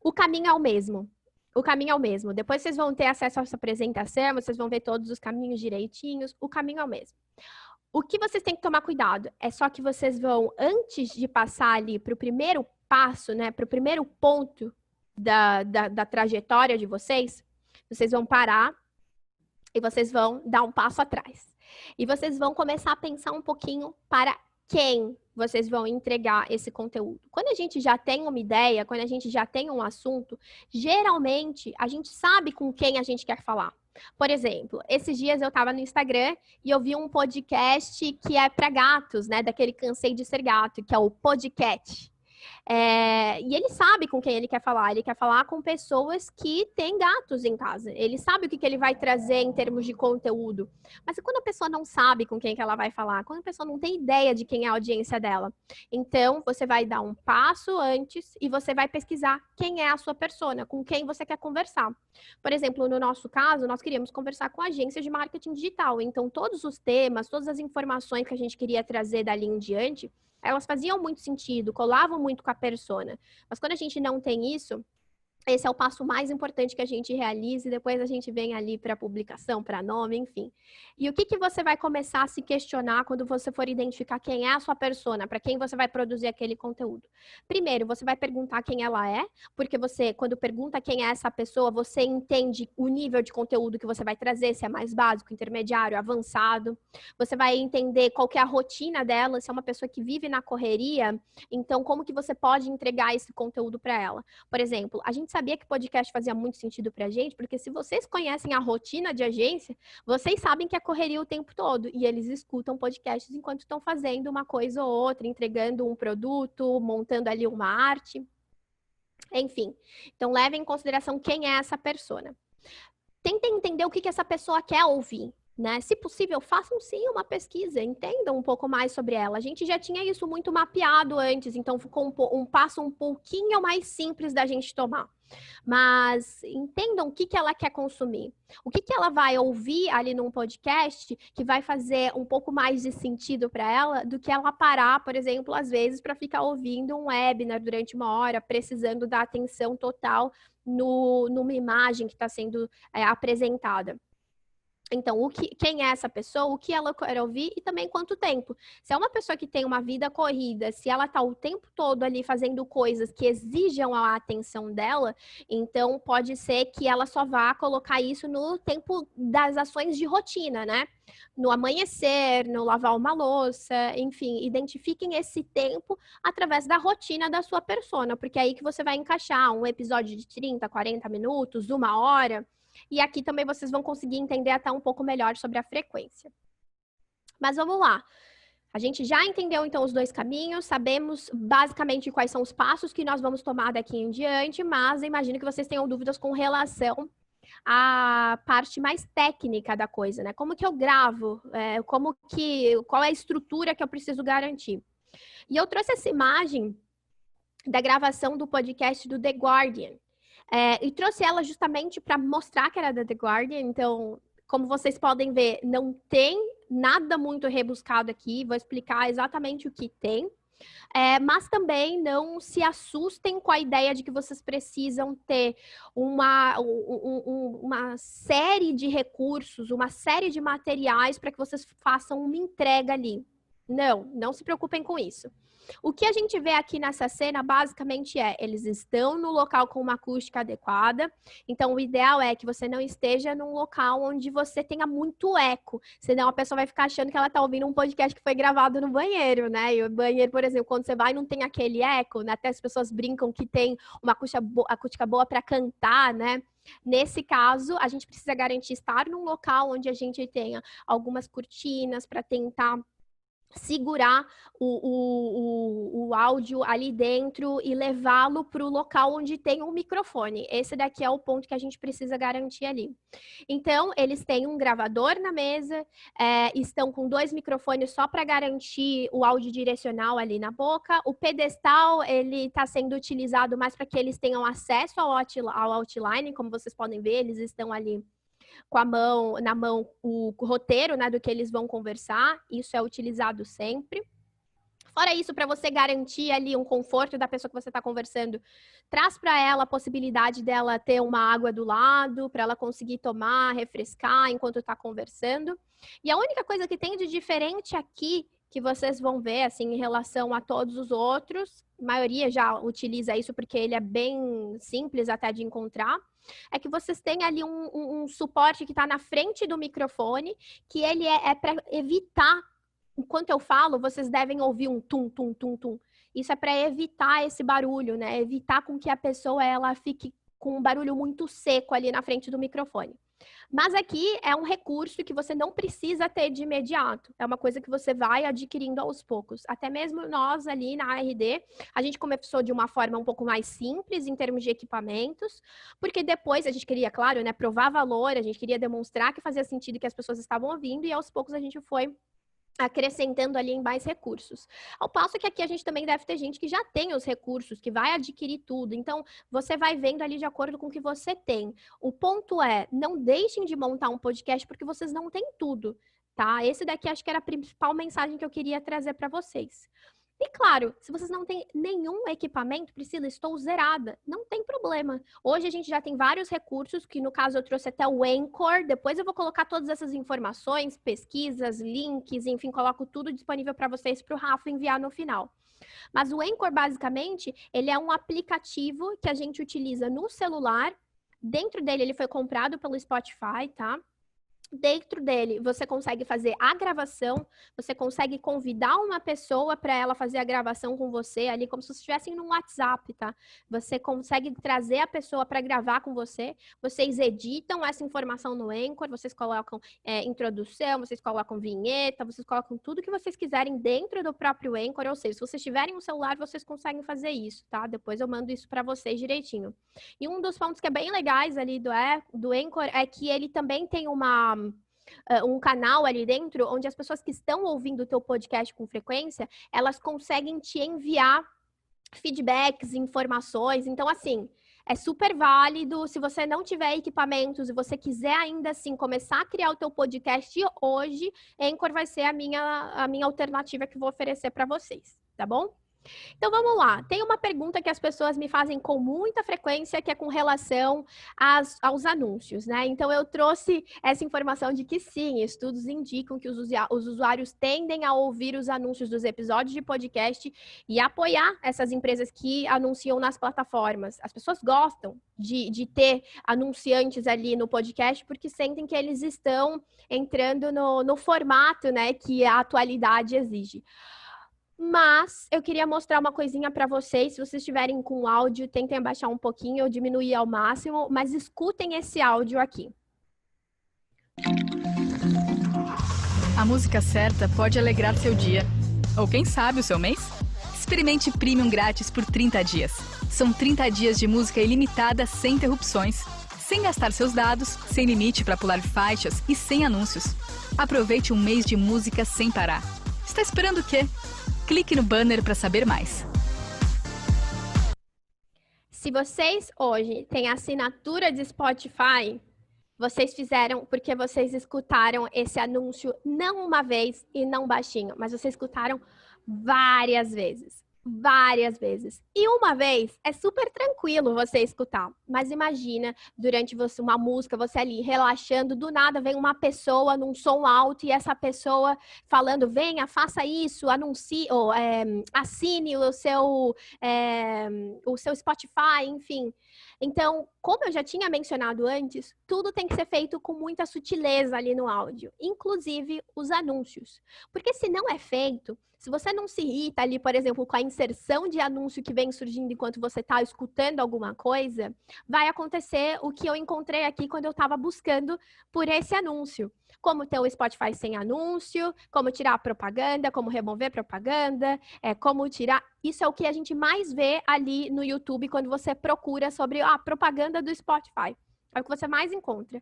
O caminho é o mesmo. O caminho é o mesmo. Depois vocês vão ter acesso a essa apresentação, vocês vão ver todos os caminhos direitinhos. O caminho é o mesmo. O que vocês têm que tomar cuidado é só que vocês vão, antes de passar ali para o primeiro passo, né, para o primeiro ponto da trajetória de vocês vão parar e vocês vão dar um passo atrás. E vocês vão começar a pensar um pouquinho para quem vocês vão entregar esse conteúdo. Quando a gente já tem uma ideia, quando a gente já tem um assunto, geralmente a gente sabe com quem a gente quer falar. Por exemplo, esses dias eu estava no Instagram e eu vi um podcast que é para gatos, né? Daquele Cansei de Ser Gato, que é o Podcast. E ele sabe com quem ele quer falar com pessoas que têm gatos em casa, ele sabe o que ele vai trazer em termos de conteúdo, mas quando a pessoa não sabe com quem que ela vai falar, quando a pessoa não tem ideia de quem é a audiência dela, então você vai dar um passo antes e você vai pesquisar quem é a sua persona, com quem você quer conversar. Por exemplo, no nosso caso, nós queríamos conversar com agências de marketing digital, então todos os temas, todas as informações que a gente queria trazer dali em diante, elas faziam muito sentido, colavam muito com a persona. Mas quando a gente não tem isso, Esse é o passo mais importante que a gente realiza e depois a gente vem ali para publicação, para nome, enfim. E o que você vai começar a se questionar quando você for identificar quem é a sua persona, para quem você vai produzir aquele conteúdo? Primeiro, você vai perguntar quem ela é, porque você, quando pergunta quem é essa pessoa, você entende o nível de conteúdo que você vai trazer, se é mais básico, intermediário, avançado. Você vai entender qual que é a rotina dela, se é uma pessoa que vive na correria, então como que você pode entregar esse conteúdo para ela. Por exemplo, a gente sabia que podcast fazia muito sentido pra gente, porque se vocês conhecem a rotina de agência, vocês sabem que é correria o tempo todo, e eles escutam podcasts enquanto estão fazendo uma coisa ou outra, entregando um produto, montando ali uma arte, enfim. Então, levem em consideração quem é essa persona. Tentem entender o que essa pessoa quer ouvir. Né? Se possível, façam sim uma pesquisa, entendam um pouco mais sobre ela. A gente já tinha isso muito mapeado antes, então ficou um passo um pouquinho mais simples da gente tomar. Mas entendam o que ela quer consumir. O que ela vai ouvir ali num podcast que vai fazer um pouco mais de sentido para ela do que ela parar, por exemplo, às vezes, para ficar ouvindo um webinar durante uma hora, precisando da atenção total numa imagem que está sendo apresentada. Então, quem é essa pessoa, o que ela quer ouvir e também quanto tempo. Se é uma pessoa que tem uma vida corrida, se ela está o tempo todo ali fazendo coisas que exijam a atenção dela, então pode ser que ela só vá colocar isso no tempo das ações de rotina, né? No amanhecer, no lavar uma louça, enfim, identifiquem esse tempo através da rotina da sua persona, porque é aí que você vai encaixar um episódio de 30, 40 minutos, 1 hora. E aqui também vocês vão conseguir entender até um pouco melhor sobre a frequência. Mas vamos lá. A gente já entendeu, então, os 2 caminhos, sabemos basicamente quais são os passos que nós vamos tomar daqui em diante, mas imagino que vocês tenham dúvidas com relação à parte mais técnica da coisa, né? Como que eu gravo? Qual é a estrutura que eu preciso garantir? E eu trouxe essa imagem da gravação do podcast do The Guardian. E trouxe ela justamente para mostrar que era da The Guardian. Então, como vocês podem ver, não tem nada muito rebuscado aqui. Vou explicar exatamente o que tem. Mas também não se assustem com a ideia de que vocês precisam ter uma série de recursos, uma série de materiais para que vocês façam uma entrega ali. Não se preocupem com isso. O que a gente vê aqui nessa cena, basicamente, eles estão no local com uma acústica adequada, então o ideal é que você não esteja num local onde você tenha muito eco, senão a pessoa vai ficar achando que ela está ouvindo um podcast que foi gravado no banheiro, né? E o banheiro, por exemplo, quando você vai não tem aquele eco, né? Até as pessoas brincam que tem uma acústica boa para cantar, né? Nesse caso, a gente precisa garantir estar num local onde a gente tenha algumas cortinas para tentar segurar o áudio ali dentro e levá-lo para o local onde tem um microfone. Esse daqui é o ponto que a gente precisa garantir ali. Então, eles têm um gravador na mesa, estão com 2 microfones só para garantir o áudio direcional ali na boca. O pedestal, ele está sendo utilizado mais para que eles tenham acesso ao outline, como vocês podem ver, eles estão ali com na mão o roteiro, né, do que eles vão conversar. Isso é utilizado sempre. Fora isso, para você garantir ali um conforto da pessoa que você está conversando, traz para ela a possibilidade dela ter uma água do lado, para ela conseguir tomar, refrescar enquanto está conversando. E a única coisa que tem de diferente aqui, que vocês vão ver, assim, em relação a todos os outros, a maioria já utiliza isso porque ele é bem simples até de encontrar, é que vocês têm ali um suporte que está na frente do microfone, que ele é para evitar, enquanto eu falo, vocês devem ouvir um tum, tum, tum, tum. Isso é para evitar esse barulho, né? Evitar com que a pessoa ela fique com um barulho muito seco ali na frente do microfone. Mas aqui é um recurso que você não precisa ter de imediato. É uma coisa que você vai adquirindo aos poucos. Até mesmo nós ali na ARD, a gente começou de uma forma um pouco mais simples em termos de equipamentos, porque depois a gente queria, claro, né, provar valor, a gente queria demonstrar que fazia sentido que as pessoas estavam ouvindo e aos poucos a gente foi acrescentando ali em mais recursos. Ao passo que aqui a gente também deve ter gente que já tem os recursos, que vai adquirir tudo. Então, você vai vendo ali de acordo com o que você tem. O ponto é, não deixem de montar um podcast porque vocês não têm tudo, tá? Esse daqui acho que era a principal mensagem que eu queria trazer para vocês. E claro, se vocês não têm nenhum equipamento, Priscila, estou zerada, não tem problema. Hoje a gente já tem vários recursos, que no caso eu trouxe até o Anchor, depois eu vou colocar todas essas informações, pesquisas, links, enfim, coloco tudo disponível para vocês, para o Rafa enviar no final. Mas o Anchor, basicamente, ele é um aplicativo que a gente utiliza no celular. Dentro dele, ele foi comprado pelo Spotify, tá? Dentro dele, você consegue fazer a gravação, você consegue convidar uma pessoa para ela fazer a gravação com você ali, como se vocês estivessem no WhatsApp, tá? Você consegue trazer a pessoa para gravar com você, vocês editam essa informação no Anchor, vocês colocam introdução, vocês colocam vinheta, vocês colocam tudo que vocês quiserem dentro do próprio Anchor, ou seja, se vocês tiverem um celular, vocês conseguem fazer isso, tá? Depois eu mando isso para vocês direitinho. E um dos pontos que é bem legais ali do Anchor é que ele também tem um canal ali dentro, onde as pessoas que estão ouvindo o teu podcast com frequência, elas conseguem te enviar feedbacks, informações. Então, assim, é super válido. Se você não tiver equipamentos e você quiser ainda assim começar a criar o teu podcast hoje, Anchor vai ser a minha alternativa que eu vou oferecer para vocês, tá bom? Então, vamos lá. Tem uma pergunta que as pessoas me fazem com muita frequência, que é com relação aos anúncios, né? Então, eu trouxe essa informação de que sim, estudos indicam que os usuários tendem a ouvir os anúncios dos episódios de podcast e apoiar essas empresas que anunciam nas plataformas. As pessoas gostam de ter anunciantes ali no podcast porque sentem que eles estão entrando no formato, né, que a atualidade exige. Mas eu queria mostrar uma coisinha para vocês. Se vocês estiverem com áudio, tentem abaixar um pouquinho ou diminuir ao máximo, mas escutem esse áudio aqui. A música certa pode alegrar seu dia. Ou quem sabe o seu mês? Experimente Premium grátis por 30 dias. São 30 dias de música ilimitada sem interrupções, sem gastar seus dados, sem limite para pular faixas e sem anúncios. Aproveite um mês de música sem parar. Está esperando o quê? Clique no banner para saber mais. Se vocês hoje têm assinatura de Spotify, vocês fizeram porque vocês escutaram esse anúncio não uma vez e não baixinho, mas vocês escutaram várias vezes. Várias vezes. E uma vez é super tranquilo você escutar. Mas imagina, durante uma música, você ali relaxando, do nada vem uma pessoa num som alto e essa pessoa falando, venha, faça isso, anuncie, ou assine o seu Spotify, enfim. Então, como eu já tinha mencionado antes, tudo tem que ser feito com muita sutileza ali no áudio, inclusive os anúncios. Porque se não é feito, se você não se irrita ali, por exemplo, com a inserção de anúncio que vem surgindo enquanto você está escutando alguma coisa, vai acontecer o que eu encontrei aqui quando eu estava buscando por esse anúncio. Como ter o Spotify sem anúncio, como tirar a propaganda, como remover propaganda, como tirar... Isso é o que a gente mais vê ali no YouTube quando você procura sobre a propaganda do Spotify. É o que você mais encontra.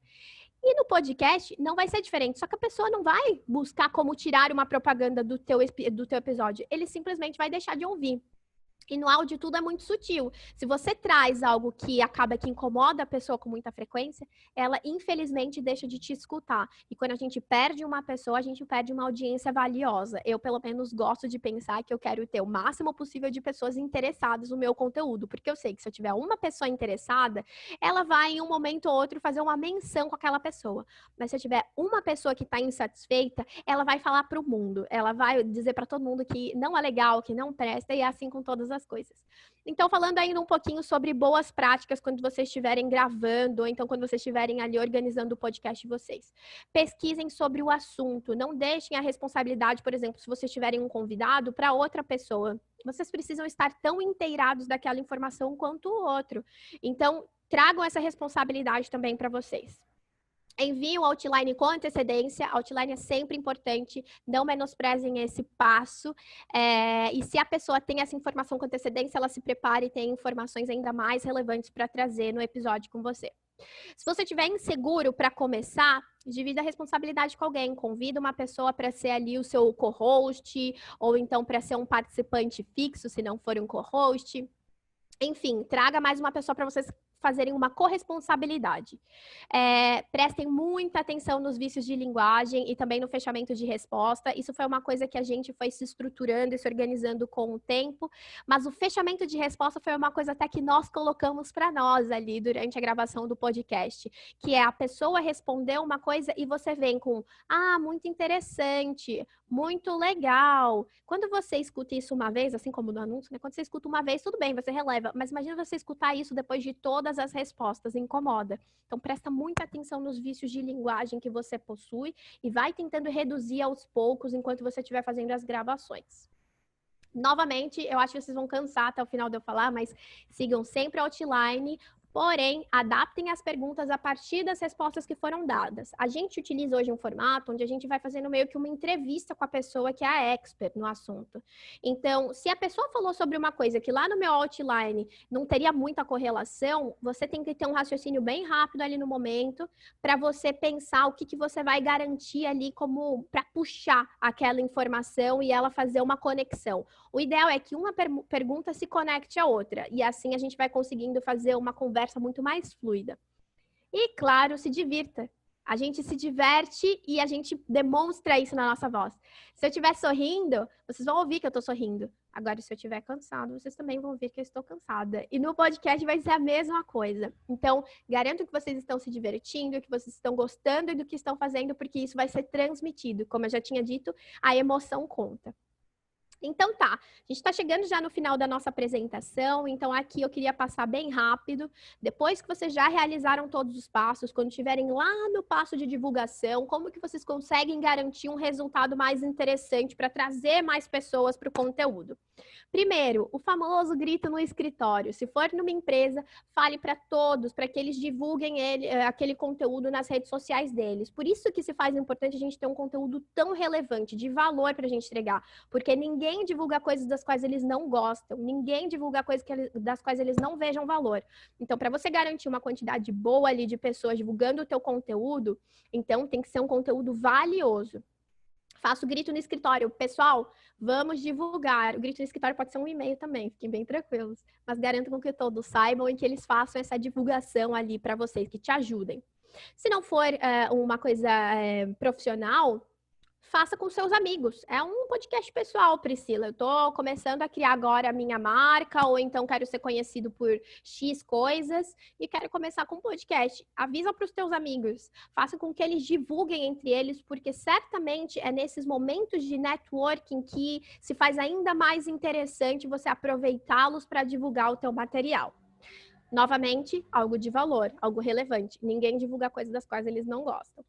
E no podcast não vai ser diferente, só que a pessoa não vai buscar como tirar uma propaganda do teu episódio. Ele simplesmente vai deixar de ouvir. E no áudio tudo é muito sutil. Se você traz algo que acaba que incomoda a pessoa com muita frequência, ela infelizmente deixa de te escutar. E quando a gente perde uma pessoa, a gente perde uma audiência valiosa. Eu, pelo menos, gosto de pensar que eu quero ter o máximo possível de pessoas interessadas no meu conteúdo. Porque eu sei que se eu tiver uma pessoa interessada, ela vai em um momento ou outro fazer uma menção com aquela pessoa. Mas se eu tiver uma pessoa que está insatisfeita, ela vai falar para o mundo. Ela vai dizer para todo mundo que não é legal, que não presta, e é assim com todas as coisas. Então, falando ainda um pouquinho sobre boas práticas quando vocês estiverem gravando, ou então quando vocês estiverem ali organizando o podcast de vocês. Pesquisem sobre o assunto, não deixem a responsabilidade, por exemplo, se vocês tiverem um convidado, para outra pessoa. Vocês precisam estar tão inteirados daquela informação quanto o outro. Então, tragam essa responsabilidade também para vocês. Envie o outline com antecedência, outline é sempre importante, não menosprezem esse passo, e se a pessoa tem essa informação com antecedência, ela se prepare e tem informações ainda mais relevantes para trazer no episódio com você. Se você estiver inseguro para começar, divida a responsabilidade com alguém, convida uma pessoa para ser ali o seu co-host, ou então para ser um participante fixo, se não for um co-host. Enfim, traga mais uma pessoa para vocês fazerem uma corresponsabilidade. Prestem muita atenção nos vícios de linguagem e também no fechamento de resposta. Isso foi uma coisa que a gente foi se estruturando e se organizando com o tempo, mas o fechamento de resposta foi uma coisa até que nós colocamos para nós ali durante a gravação do podcast, que é a pessoa responder uma coisa e você vem com, muito interessante, muito legal. Quando você escuta isso uma vez, assim como no anúncio, né? Quando você escuta uma vez, tudo bem, você releva, mas imagina você escutar isso depois de todas as respostas, incomoda. Então, presta muita atenção nos vícios de linguagem que você possui e vai tentando reduzir aos poucos enquanto você estiver fazendo as gravações. Novamente, eu acho que vocês vão cansar até o final de eu falar, mas sigam sempre a outline. Porém, adaptem as perguntas a partir das respostas que foram dadas. A gente utiliza hoje um formato onde a gente vai fazendo meio que uma entrevista com a pessoa que é a expert no assunto. Então, se a pessoa falou sobre uma coisa que lá no meu outline não teria muita correlação, você tem que ter um raciocínio bem rápido ali no momento para você pensar o que você vai garantir ali como para puxar aquela informação e ela fazer uma conexão. O ideal é que uma pergunta se conecte à outra e assim a gente vai conseguindo fazer uma conversa muito mais fluida. E, claro, se divirta. A gente se diverte e a gente demonstra isso na nossa voz. Se eu estiver sorrindo, vocês vão ouvir que eu estou sorrindo. Agora, se eu estiver cansado, vocês também vão ouvir que eu estou cansada. E no podcast vai ser a mesma coisa. Então, garanto que vocês estão se divertindo, que vocês estão gostando do que estão fazendo, porque isso vai ser transmitido. Como eu já tinha dito, a emoção conta. Então tá, a gente está chegando já no final da nossa apresentação, então aqui eu queria passar bem rápido, depois que vocês já realizaram todos os passos, quando estiverem lá no passo de divulgação, como que vocês conseguem garantir um resultado mais interessante para trazer mais pessoas para o conteúdo? Primeiro, o famoso grito no escritório. Se for numa empresa, fale para todos, para que eles divulguem aquele conteúdo nas redes sociais deles. Por isso que se faz importante a gente ter um conteúdo tão relevante, de valor para a gente entregar, porque ninguém divulga coisas das quais eles não gostam, ninguém divulga coisas das quais eles não vejam valor. Então, para você garantir uma quantidade boa ali de pessoas divulgando o teu conteúdo, então tem que ser um conteúdo valioso. Faço o grito no escritório. Pessoal, vamos divulgar. O grito no escritório pode ser um e-mail também, fiquem bem tranquilos. Mas garanto com que todos saibam e que eles façam essa divulgação ali para vocês, que te ajudem. Se não for uma coisa profissional, faça com seus amigos. É um podcast pessoal, Priscila. Eu tô começando a criar agora a minha marca, ou então quero ser conhecido por X coisas e quero começar com um podcast. Avisa para os teus amigos. Faça com que eles divulguem entre eles, porque certamente é nesses momentos de networking que se faz ainda mais interessante você aproveitá-los para divulgar o teu material. Novamente, algo de valor, algo relevante. Ninguém divulga coisas das quais eles não gostam.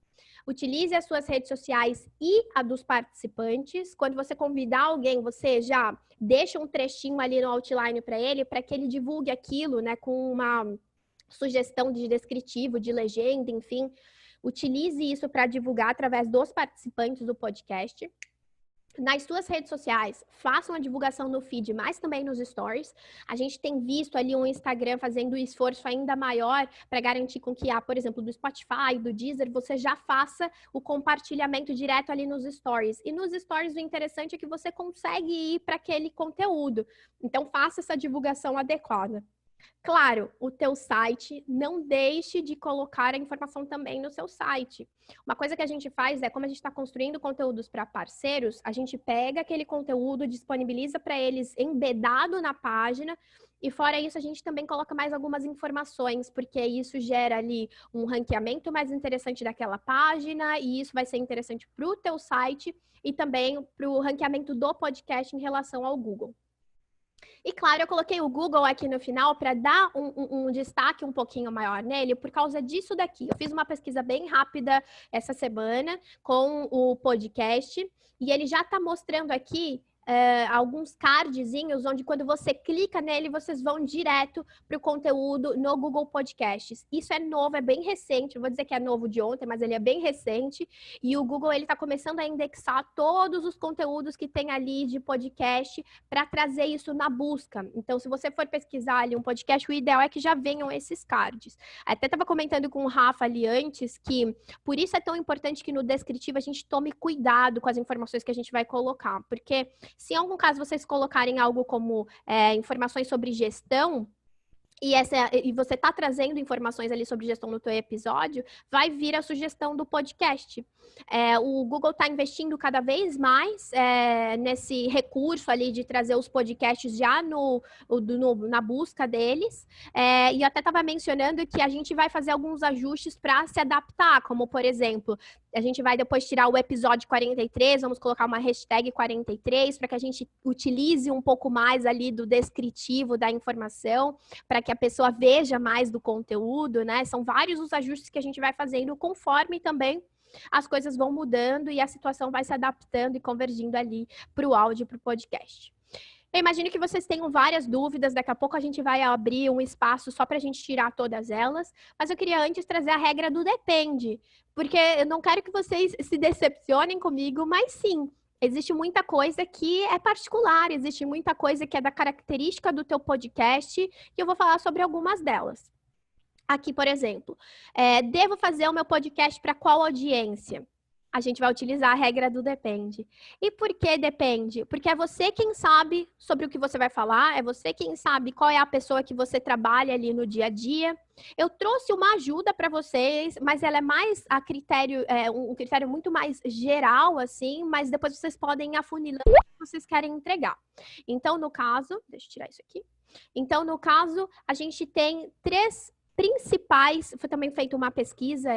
Utilize as suas redes sociais e a dos participantes. Quando você convidar alguém, você já deixa um trechinho ali no outline para que ele divulgue aquilo, né, com uma sugestão de descritivo, de legenda, enfim. Utilize isso para divulgar através dos participantes do podcast. Nas suas redes sociais, façam a divulgação no feed, mas também nos stories. A gente tem visto ali um Instagram fazendo um esforço ainda maior para garantir com que, por exemplo, do Spotify, do Deezer, você já faça o compartilhamento direto ali nos stories. E nos stories o interessante é que você consegue ir para aquele conteúdo. Então, faça essa divulgação adequada. Claro, o teu site, não deixe de colocar a informação também no seu site. Uma coisa que a gente faz como a gente está construindo conteúdos para parceiros, a gente pega aquele conteúdo, disponibiliza para eles embedado na página e fora isso a gente também coloca mais algumas informações, porque isso gera ali um ranqueamento mais interessante daquela página e isso vai ser interessante para o teu site e também para o ranqueamento do podcast em relação ao Google. E claro, eu coloquei o Google aqui no final para dar um destaque um pouquinho maior nele por causa disso daqui. Eu fiz uma pesquisa bem rápida essa semana com o podcast e ele já está mostrando aqui alguns cardzinhos onde quando você clica nele, vocês vão direto para o conteúdo no Google Podcasts. Isso é novo, é bem recente, não vou dizer que é novo de ontem, mas ele é bem recente e o Google ele está começando a indexar todos os conteúdos que tem ali de podcast para trazer isso na busca. Então, se você for pesquisar ali um podcast, o ideal é que já venham esses cards. Até estava comentando com o Rafa ali antes que por isso é tão importante que no descritivo a gente tome cuidado com as informações que a gente vai colocar, porque se em algum caso vocês colocarem algo como informações sobre gestão, e você está trazendo informações ali sobre gestão no teu episódio, vai vir a sugestão do podcast. O Google está investindo cada vez mais nesse recurso ali de trazer os podcasts já na busca deles. E eu até estava mencionando que a gente vai fazer alguns ajustes para se adaptar, como, por exemplo, a gente vai depois tirar o episódio 43, vamos colocar uma hashtag 43 para que a gente utilize um pouco mais ali do descritivo da informação, para que a pessoa veja mais do conteúdo, né? São vários os ajustes que a gente vai fazendo conforme também as coisas vão mudando e a situação vai se adaptando e convergindo ali para o áudio e para o podcast. Eu imagino que vocês tenham várias dúvidas, daqui a pouco a gente vai abrir um espaço só para a gente tirar todas elas, mas eu queria antes trazer a regra do depende, porque eu não quero que vocês se decepcionem comigo, mas sim, existe muita coisa que é particular, existe muita coisa que é da característica do teu podcast, e eu vou falar sobre algumas delas. Aqui, por exemplo, devo fazer o meu podcast para qual audiência? A gente vai utilizar a regra do depende. E por que depende? Porque é você quem sabe sobre o que você vai falar, é você quem sabe qual é a pessoa que você trabalha ali no dia a dia. Eu trouxe uma ajuda para vocês, mas ela é mais a critério, um critério muito mais geral, assim, mas depois vocês podem afunilar o que vocês querem entregar. Então, no caso, deixa eu tirar isso aqui. Então, no caso, a gente tem 3 principais, foi também feita uma pesquisa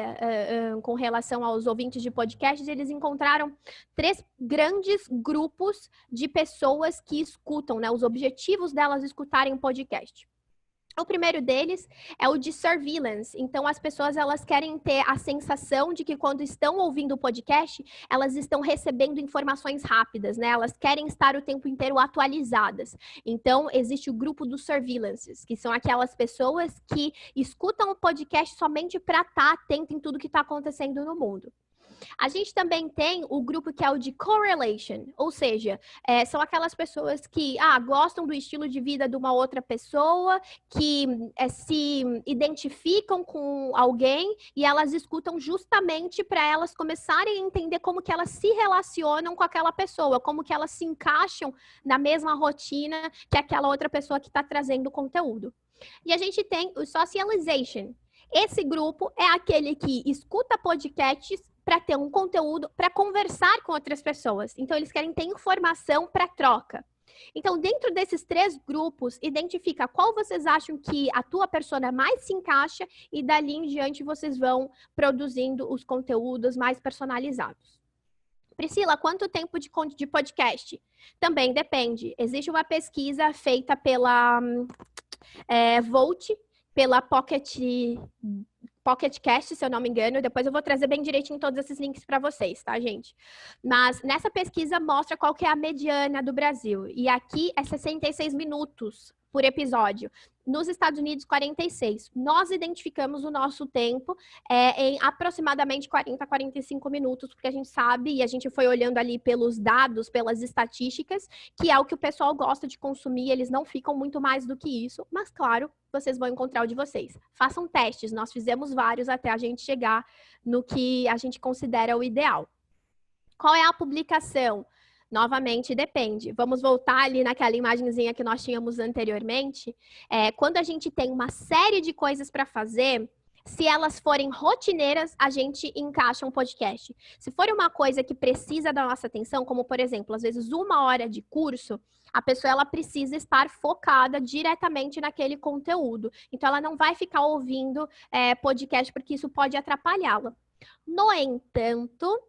com relação aos ouvintes de podcasts, eles encontraram 3 grandes grupos de pessoas que escutam, né? Os objetivos delas escutarem um podcast. O primeiro deles é o de surveillance. Então, as pessoas, elas querem ter a sensação de que quando estão ouvindo o podcast, elas estão recebendo informações rápidas, né? Elas querem estar o tempo inteiro atualizadas. Então, existe o grupo dos surveillances, que são aquelas pessoas que escutam o podcast somente para estar atento em tudo que está acontecendo no mundo. A gente também tem o grupo que é o de correlation, ou seja, são aquelas pessoas que gostam do estilo de vida de uma outra pessoa, que se identificam com alguém e elas escutam justamente para elas começarem a entender como que elas se relacionam com aquela pessoa, como que elas se encaixam na mesma rotina que aquela outra pessoa que está trazendo o conteúdo. E a gente tem o socialization. Esse grupo é aquele que escuta podcasts para ter um conteúdo, para conversar com outras pessoas. Então, eles querem ter informação para troca. Então, dentro desses 3 grupos, identifica qual vocês acham que a tua persona mais se encaixa e dali em diante vocês vão produzindo os conteúdos mais personalizados. Priscila, quanto tempo de podcast? Também depende. Existe uma pesquisa feita pela Volt, pela PocketCast, se eu não me engano. Depois eu vou trazer bem direitinho todos esses links para vocês, tá, gente? Mas nessa pesquisa mostra qual que é a mediana do Brasil. E aqui é 66 minutos por episódio. Nos Estados Unidos, 46. Nós identificamos o nosso tempo em aproximadamente 40 a 45 minutos, porque a gente sabe, e a gente foi olhando ali pelos dados, pelas estatísticas, que é o que o pessoal gosta de consumir, eles não ficam muito mais do que isso, mas claro, vocês vão encontrar o de vocês. Façam testes, nós fizemos vários até a gente chegar no que a gente considera o ideal. Qual é a publicação? Novamente, depende. Vamos voltar ali naquela imagenzinha que nós tínhamos anteriormente. Quando a gente tem uma série de coisas para fazer, se elas forem rotineiras, a gente encaixa um podcast. Se for uma coisa que precisa da nossa atenção, como, por exemplo, às vezes 1 hora de curso, a pessoa ela precisa estar focada diretamente naquele conteúdo. Então, ela não vai ficar ouvindo podcast, porque isso pode atrapalhá-la. No entanto,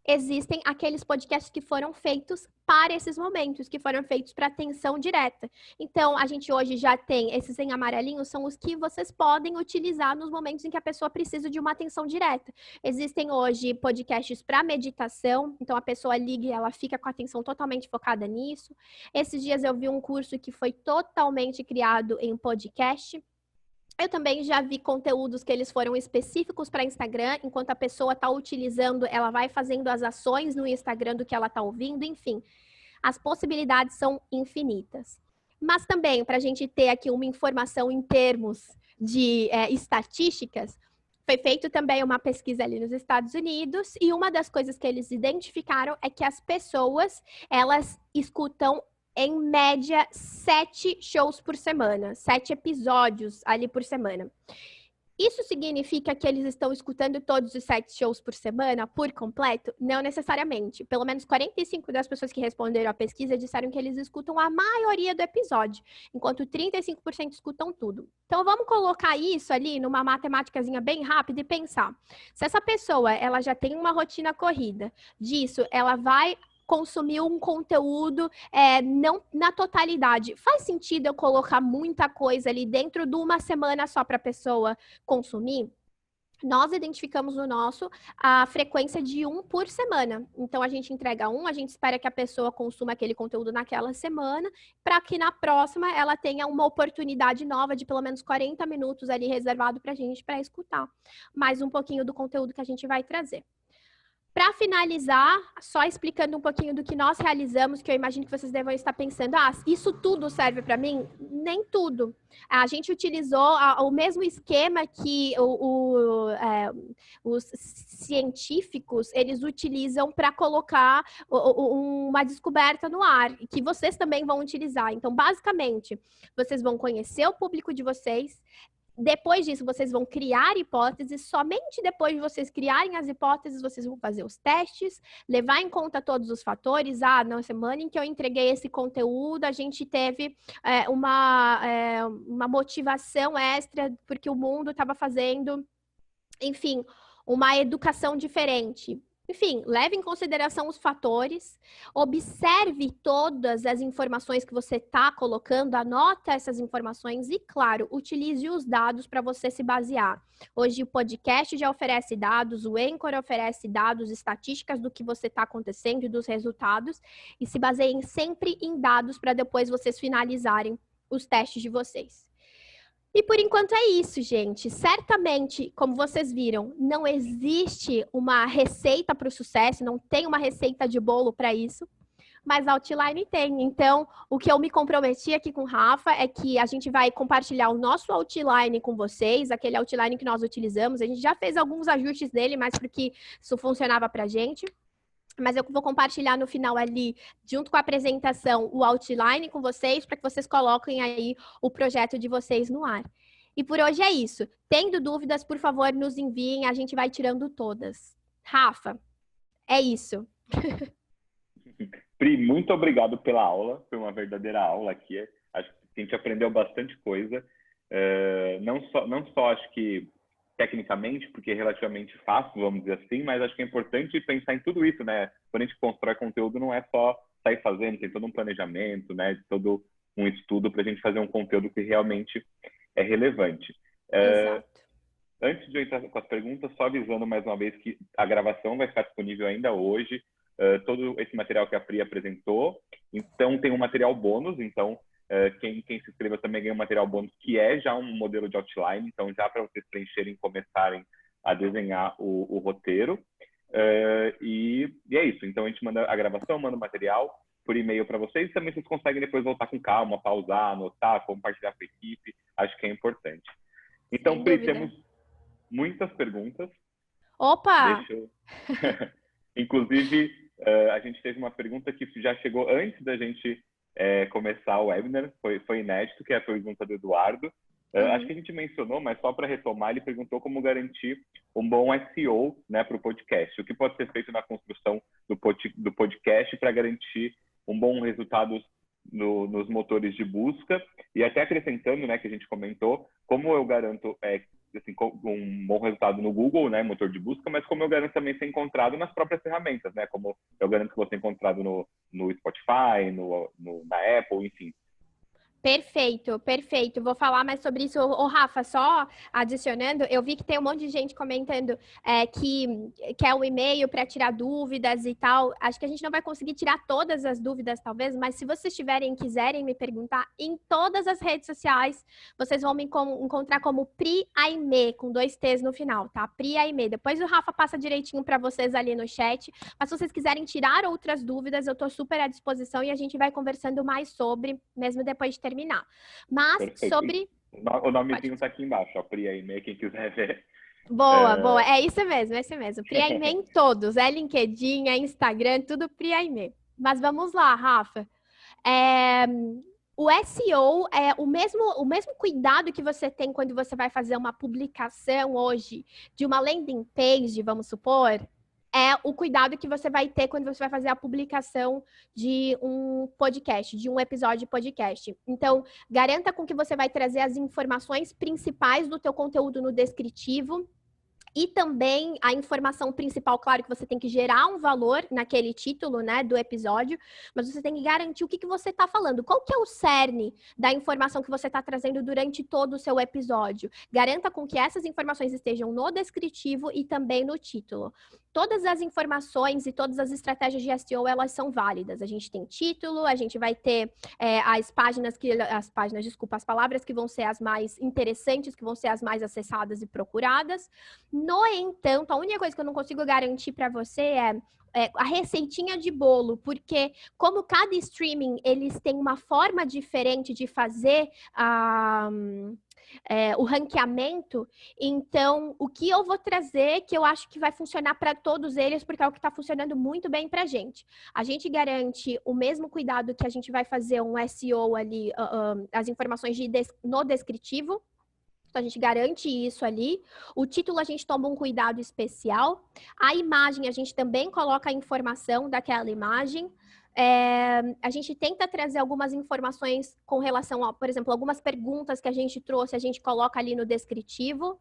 existem aqueles podcasts que foram feitos para esses momentos, que foram feitos para atenção direta. Então, a gente hoje já tem esses em amarelinho, são os que vocês podem utilizar nos momentos em que a pessoa precisa de uma atenção direta. Existem hoje podcasts para meditação, então a pessoa liga e ela fica com a atenção totalmente focada nisso. Esses dias eu vi um curso que foi totalmente criado em podcast. Eu também já vi conteúdos que eles foram específicos para Instagram, enquanto a pessoa está utilizando, ela vai fazendo as ações no Instagram do que ela está ouvindo, enfim. As possibilidades são infinitas. Mas também, para a gente ter aqui uma informação em termos de estatísticas, foi feito também uma pesquisa ali nos Estados Unidos e uma das coisas que eles identificaram é que as pessoas, elas escutam em média, 7 shows por semana, 7 episódios ali por semana. Isso significa que eles estão escutando todos os 7 shows por semana, por completo? Não necessariamente. Pelo menos 45% das pessoas que responderam à pesquisa disseram que eles escutam a maioria do episódio, enquanto 35% escutam tudo. Então, vamos colocar isso ali numa matemáticazinha bem rápida e pensar. Se essa pessoa ela já tem uma rotina corrida, disso ela vai consumir um conteúdo não na totalidade. Faz sentido eu colocar muita coisa ali dentro de uma semana só para a pessoa consumir? Nós identificamos no nosso a frequência de 1 por semana. Então, a gente entrega 1, a gente espera que a pessoa consuma aquele conteúdo naquela semana, para que na próxima ela tenha uma oportunidade nova de pelo menos 40 minutos ali reservado para a gente para escutar mais um pouquinho do conteúdo que a gente vai trazer. Para finalizar, só explicando um pouquinho do que nós realizamos, que eu imagino que vocês devem estar pensando, isso tudo serve para mim? Nem tudo. A gente utilizou o mesmo esquema que os científicos, eles utilizam para colocar uma descoberta no ar, que vocês também vão utilizar. Então, basicamente, vocês vão conhecer o público de vocês. Depois disso, vocês vão criar hipóteses. Somente depois de vocês criarem as hipóteses, vocês vão fazer os testes, levar em conta todos os fatores. Na semana em que eu entreguei esse conteúdo, a gente teve uma motivação extra, porque o mundo estava fazendo, enfim, uma educação diferente. Enfim, leve em consideração os fatores, observe todas as informações que você está colocando, anota essas informações e, claro, utilize os dados para você se basear. Hoje o podcast já oferece dados, o Anchor oferece dados, estatísticas do que você está acontecendo e dos resultados, e se baseiem sempre em dados para depois vocês finalizarem os testes de vocês. E por enquanto é isso, gente. Certamente, como vocês viram, não existe uma receita para o sucesso, não tem uma receita de bolo para isso, mas a Outline tem. Então, o que eu me comprometi aqui com o Rafa é que a gente vai compartilhar o nosso Outline com vocês, aquele Outline que nós utilizamos. A gente já fez alguns ajustes dele, mas porque isso funcionava para a gente. Mas eu vou compartilhar no final ali, junto com a apresentação, o outline com vocês, para que vocês coloquem aí o projeto de vocês no ar. E por hoje é isso. Tendo dúvidas, por favor, nos enviem, a gente vai tirando todas. Rafa, é isso. Pri, muito obrigado pela aula, foi uma verdadeira aula aqui. Acho que a gente aprendeu bastante coisa. Não só acho que tecnicamente, porque é relativamente fácil, vamos dizer assim, mas acho que é importante pensar em tudo isso, né? Quando a gente constrói conteúdo, não é só sair fazendo, tem todo um planejamento, né? Todo um estudo para a gente fazer um conteúdo que realmente é relevante. Antes de eu entrar com as perguntas, só avisando mais uma vez que a gravação vai ficar disponível ainda hoje, todo esse material que a Pri apresentou. Então, tem um material bônus, então quem se inscreveu também ganha um material bônus, que é já um modelo de outline, então já para vocês preencherem e começarem a desenhar o roteiro. E é isso, então a gente manda a gravação, manda o material por e-mail para vocês, e também vocês conseguem depois voltar com calma, pausar, anotar, compartilhar com a equipe, acho que é importante. Então, Pri, temos muitas perguntas. Opa! Inclusive, a gente teve uma pergunta que já chegou antes da gente começar o webinar, foi inédito, que é a pergunta do Eduardo. Acho que a gente mencionou, mas só para retomar, ele perguntou como garantir um bom SEO, né, para o podcast. O que pode ser feito na construção do podcast para garantir um bom resultado nos motores de busca, e até acrescentando, né, que a gente comentou, como eu garanto assim, um bom resultado no Google, né, motor de busca, mas como eu garanto também ser encontrado nas próprias ferramentas, né, como eu garanto que vou ser encontrado no Spotify, na Apple, enfim. Perfeito, perfeito. Vou falar mais sobre isso. Ô, Rafa, só adicionando, eu vi que tem um monte de gente comentando que quer um e-mail para tirar dúvidas e tal. Acho que a gente não vai conseguir tirar todas as dúvidas, talvez, mas se vocês quiserem me perguntar, em todas as redes sociais, vocês vão me encontrar como Pri Aimee, com 2 T's no final, tá? Pri Aimee. Depois o Rafa passa direitinho para vocês ali no chat. Mas se vocês quiserem tirar outras dúvidas, eu tô super à disposição e a gente vai conversando mais sobre, mesmo depois de terminar. Mas Perfeito. Sobre... O nomezinho está aqui embaixo, ó, Pri Aimee, quem quiser ver. Boa, boa. É isso mesmo, é isso mesmo. Pri Aimee em todos. LinkedIn, Instagram, tudo Pri Aimee. Mas vamos lá, Rafa. O SEO é o mesmo cuidado que você tem quando você vai fazer uma publicação hoje de uma landing page, vamos supor, é o cuidado que você vai ter quando você vai fazer a publicação de um podcast, de um episódio de podcast. Então, garanta com que você vai trazer as informações principais do teu conteúdo no descritivo. E também a informação principal, claro que você tem que gerar um valor naquele título, né, do episódio, mas você tem que garantir o que você está falando. Qual que é o cerne da informação que você está trazendo durante todo o seu episódio? Garanta com que essas informações estejam no descritivo e também no título. Todas as informações e todas as estratégias de SEO, elas são válidas. A gente tem título, a gente vai ter as palavras que vão ser as mais interessantes, que vão ser as mais acessadas e procuradas. No entanto, a única coisa que eu não consigo garantir para você é a receitinha de bolo, porque como cada streaming, eles têm uma forma diferente de fazer o ranqueamento, então o que eu vou trazer que eu acho que vai funcionar para todos eles, porque é o que está funcionando muito bem para a gente. A gente garante o mesmo cuidado que a gente vai fazer um SEO ali, as informações no descritivo. Então, a gente garante isso ali. O título, a gente toma um cuidado especial. A imagem, a gente também coloca a informação daquela imagem. A gente tenta trazer algumas informações com relação a, por exemplo, algumas perguntas que a gente trouxe, a gente coloca ali no descritivo.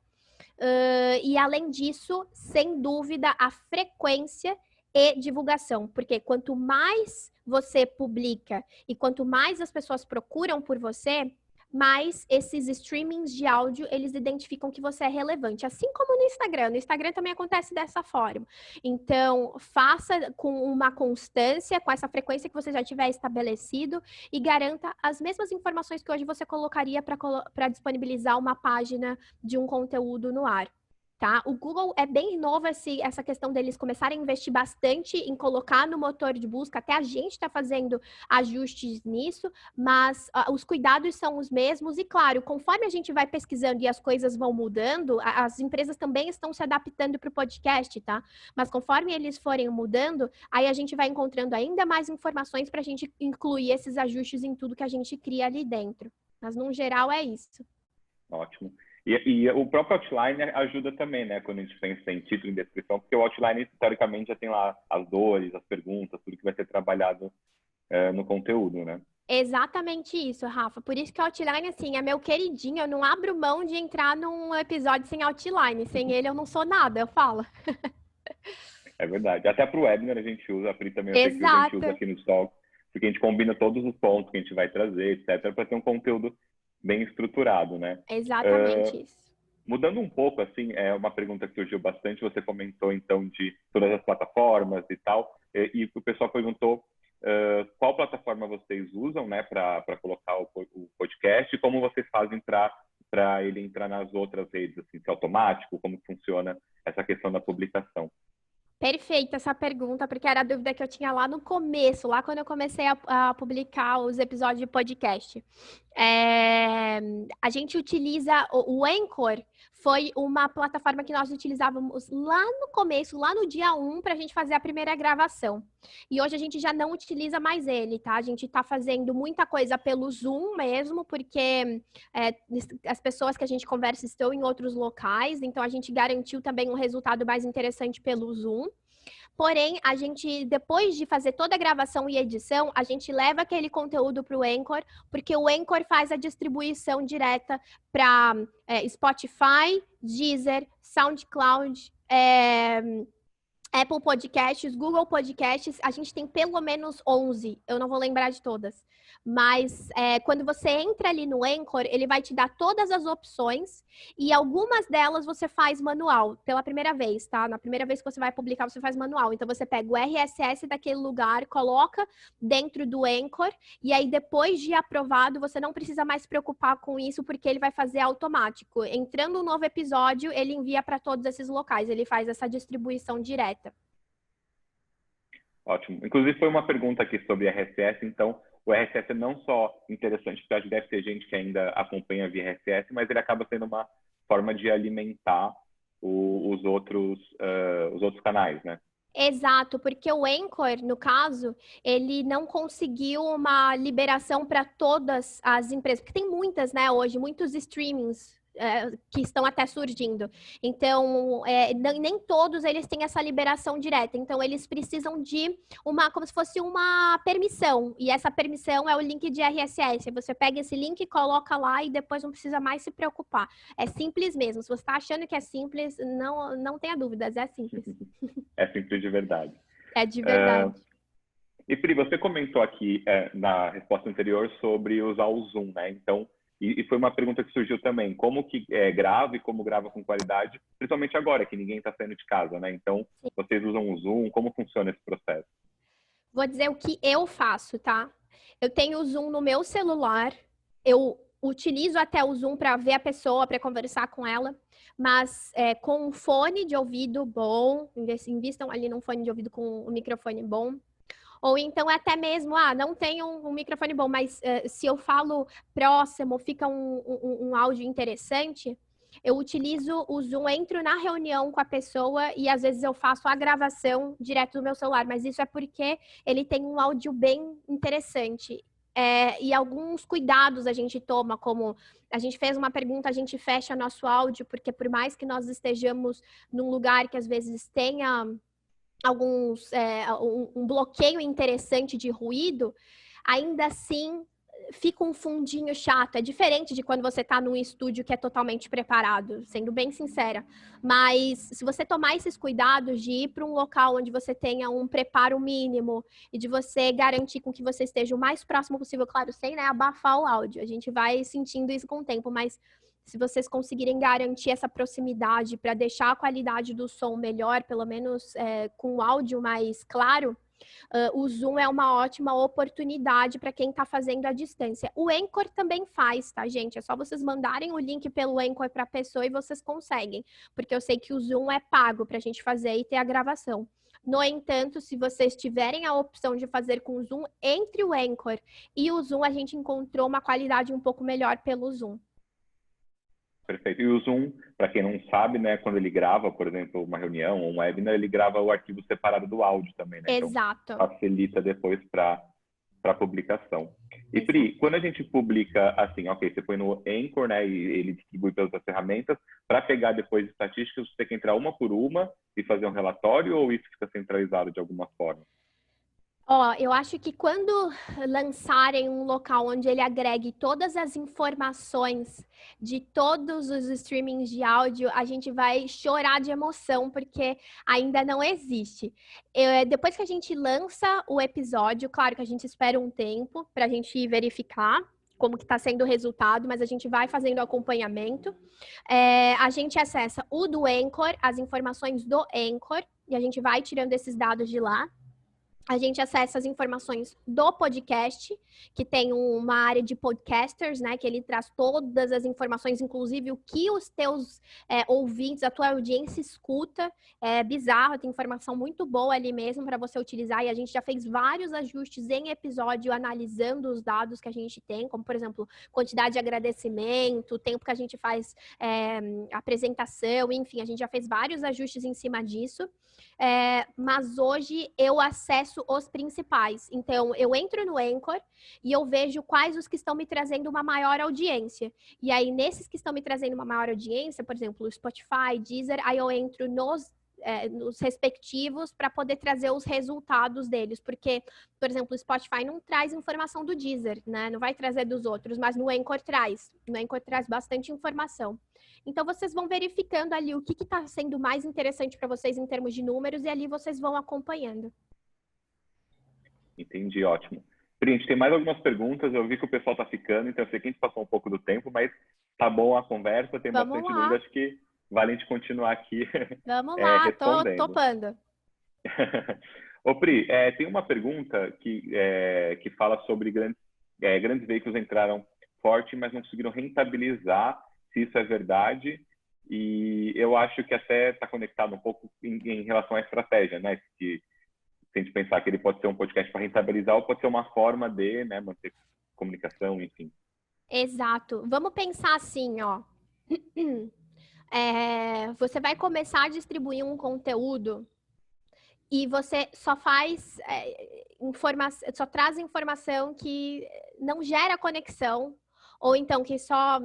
E, além disso, sem dúvida, a frequência e divulgação. Porque quanto mais você publica e quanto mais as pessoas procuram por você, mas esses streamings de áudio, eles identificam que você é relevante. Assim como no Instagram. No Instagram também acontece dessa forma. Então, faça com uma constância, com essa frequência que você já tiver estabelecido e garanta as mesmas informações que hoje você colocaria para disponibilizar uma página de um conteúdo no ar. Tá? O Google é bem novo essa questão deles começarem a investir bastante em colocar no motor de busca, até a gente está fazendo ajustes nisso, mas os cuidados são os mesmos e, claro, conforme a gente vai pesquisando e as coisas vão mudando, as empresas também estão se adaptando para o podcast, tá? Mas conforme eles forem mudando, aí a gente vai encontrando ainda mais informações para a gente incluir esses ajustes em tudo que a gente cria ali dentro. Mas, no geral, é isso. Ótimo. E o próprio outline ajuda também, né? Quando a gente pensa em título e descrição, porque o outline, teoricamente, já tem lá as dores, as perguntas, tudo que vai ser trabalhado no conteúdo, né? Exatamente isso, Rafa. Por isso que o outline, assim, é meu queridinho. Eu não abro mão de entrar num episódio sem outline. Sem ele, eu não sou nada, eu falo. É verdade. Até para o webinar a gente usa, a Pri também, eu sei que a gente usa aqui no Talk, porque a gente combina todos os pontos que a gente vai trazer, etc., para ter um conteúdo bem estruturado, né? Exatamente isso. Mudando um pouco, assim, é uma pergunta que surgiu bastante, você comentou, então, de todas as plataformas e tal, e o pessoal perguntou qual plataforma vocês usam, né, para colocar o podcast e como vocês fazem para ele entrar nas outras redes, assim, se é automático, como funciona essa questão da publicação. Perfeita essa pergunta, porque era a dúvida que eu tinha lá no começo, lá quando eu comecei a publicar os episódios de podcast. A gente utiliza o Anchor, foi uma plataforma que nós utilizávamos lá no começo, lá no dia 1, para a gente fazer a primeira gravação. E hoje a gente já não utiliza mais ele, tá? A gente está fazendo muita coisa pelo Zoom mesmo, porque as pessoas que a gente conversa estão em outros locais, então a gente garantiu também um resultado mais interessante pelo Zoom. Porém, a gente, depois de fazer toda a gravação e edição, a gente leva aquele conteúdo para o Anchor, porque o Anchor faz a distribuição direta para Spotify, Deezer, SoundCloud, Apple Podcasts, Google Podcasts. A gente tem pelo menos 11, eu não vou lembrar de todas. Mas quando você entra ali no Anchor, ele vai te dar todas as opções e algumas delas você faz manual, pela primeira vez, tá? Na primeira vez que você vai publicar, você faz manual. Então, você pega o RSS daquele lugar, coloca dentro do Anchor e aí, depois de aprovado, você não precisa mais se preocupar com isso porque ele vai fazer automático. Entrando um novo episódio, ele envia para todos esses locais, ele faz essa distribuição direta. Ótimo. Inclusive, foi uma pergunta aqui sobre RSS, então o RSS é não só interessante, porque acho que deve ter gente que ainda acompanha via RSS, mas ele acaba sendo uma forma de alimentar os outros canais, né? Exato, porque o Anchor, no caso, ele não conseguiu uma liberação para todas as empresas, porque tem muitas, né, hoje, muitos streamings que estão até surgindo. Então, nem todos eles têm essa liberação direta. Então, eles precisam de como se fosse uma permissão. E essa permissão é o link de RSS. Você pega esse link, coloca lá e depois não precisa mais se preocupar. É simples mesmo. Se você está achando que é simples, não tenha dúvidas, é simples. É simples de verdade. É de verdade. E Pri, você comentou aqui na resposta anterior sobre usar o Zoom, né? Então, e foi uma pergunta que surgiu também, como que grava e como grava com qualidade, principalmente agora, que ninguém está saindo de casa, né? Então, vocês usam o Zoom, como funciona esse processo? Vou dizer o que eu faço, tá? Eu tenho o Zoom no meu celular, eu utilizo até o Zoom para ver a pessoa, para conversar com ela, mas com um fone de ouvido bom, invistam ali num fone de ouvido com um microfone bom. Ou então até mesmo, não tenho um microfone bom, mas se eu falo próximo, fica um áudio interessante, eu utilizo o Zoom, entro na reunião com a pessoa e às vezes eu faço a gravação direto do meu celular, mas isso é porque ele tem um áudio bem interessante. E alguns cuidados a gente toma, como a gente fez uma pergunta, a gente fecha nosso áudio, porque por mais que nós estejamos num lugar que às vezes tenha um bloqueio interessante de ruído, ainda assim fica um fundinho chato. É diferente de quando você está num estúdio que é totalmente preparado, sendo bem sincera. Mas se você tomar esses cuidados de ir para um local onde você tenha um preparo mínimo e de você garantir com que você esteja o mais próximo possível, claro, sem abafar o áudio. A gente vai sentindo isso com o tempo, mas se vocês conseguirem garantir essa proximidade para deixar a qualidade do som melhor, pelo menos com o áudio mais claro, o Zoom é uma ótima oportunidade para quem está fazendo à distância. O Anchor também faz, tá, gente? É só vocês mandarem o link pelo Anchor para a pessoa e vocês conseguem, porque eu sei que o Zoom é pago para a gente fazer e ter a gravação. No entanto, se vocês tiverem a opção de fazer com o Zoom, entre o Anchor e o Zoom, a gente encontrou uma qualidade um pouco melhor pelo Zoom. Perfeito. E o Zoom, para quem não sabe, né, quando ele grava, por exemplo, uma reunião ou um webinar, ele grava o arquivo separado do áudio também, né? Exato. Então, facilita depois para publicação. E Pri, quando a gente publica assim, ok, você põe no Anchor, né, e ele distribui pelas outras ferramentas, para pegar depois estatísticas, você tem que entrar uma por uma e fazer um relatório, ou isso fica centralizado de alguma forma? Eu acho que quando lançarem um local onde ele agregue todas as informações de todos os streamings de áudio, a gente vai chorar de emoção, porque ainda não existe. Depois que a gente lança o episódio, claro que a gente espera um tempo para a gente verificar como que está sendo o resultado, mas a gente vai fazendo acompanhamento. A gente acessa o do Anchor, as informações do Anchor, e a gente vai tirando esses dados de lá. A gente acessa as informações do podcast, que tem uma área de podcasters, né? Que ele traz todas as informações, inclusive o que os teus ouvintes, a tua audiência escuta. É bizarro, tem informação muito boa ali mesmo para você utilizar. E a gente já fez vários ajustes em episódio, analisando os dados que a gente tem, como, por exemplo, quantidade de agradecimento, tempo que a gente faz apresentação, enfim, a gente já fez vários ajustes em cima disso. Mas hoje eu acesso os principais. Então, eu entro no Anchor e eu vejo quais os que estão me trazendo uma maior audiência. E aí, nesses que estão me trazendo uma maior audiência, por exemplo, o Spotify, Deezer, aí eu entro nos respectivos para poder trazer os resultados deles. Porque, por exemplo, o Spotify não traz informação do Deezer, né? Não vai trazer dos outros, mas no Anchor traz. No Anchor traz bastante informação. Então, vocês vão verificando ali o que está sendo mais interessante para vocês em termos de números e ali vocês vão acompanhando. Entendi, ótimo. Pri, a gente tem mais algumas perguntas, eu vi que o pessoal está ficando, então eu sei que a gente passou um pouco do tempo, mas tá bom a conversa, tem bastante dúvida, acho que vale a gente continuar aqui. Vamos lá, tô respondendo. topando. Ô Pri, tem uma pergunta que fala sobre grandes veículos entraram forte, mas não conseguiram rentabilizar, se isso é verdade, e eu acho que até está conectado um pouco em relação à estratégia, né? Que, se a gente pensar que ele pode ser um podcast para rentabilizar ou pode ser uma forma de, né, manter comunicação, enfim. Exato. Vamos pensar assim, ó. Você vai começar a distribuir um conteúdo e você só faz só traz informação que não gera conexão, ou então que só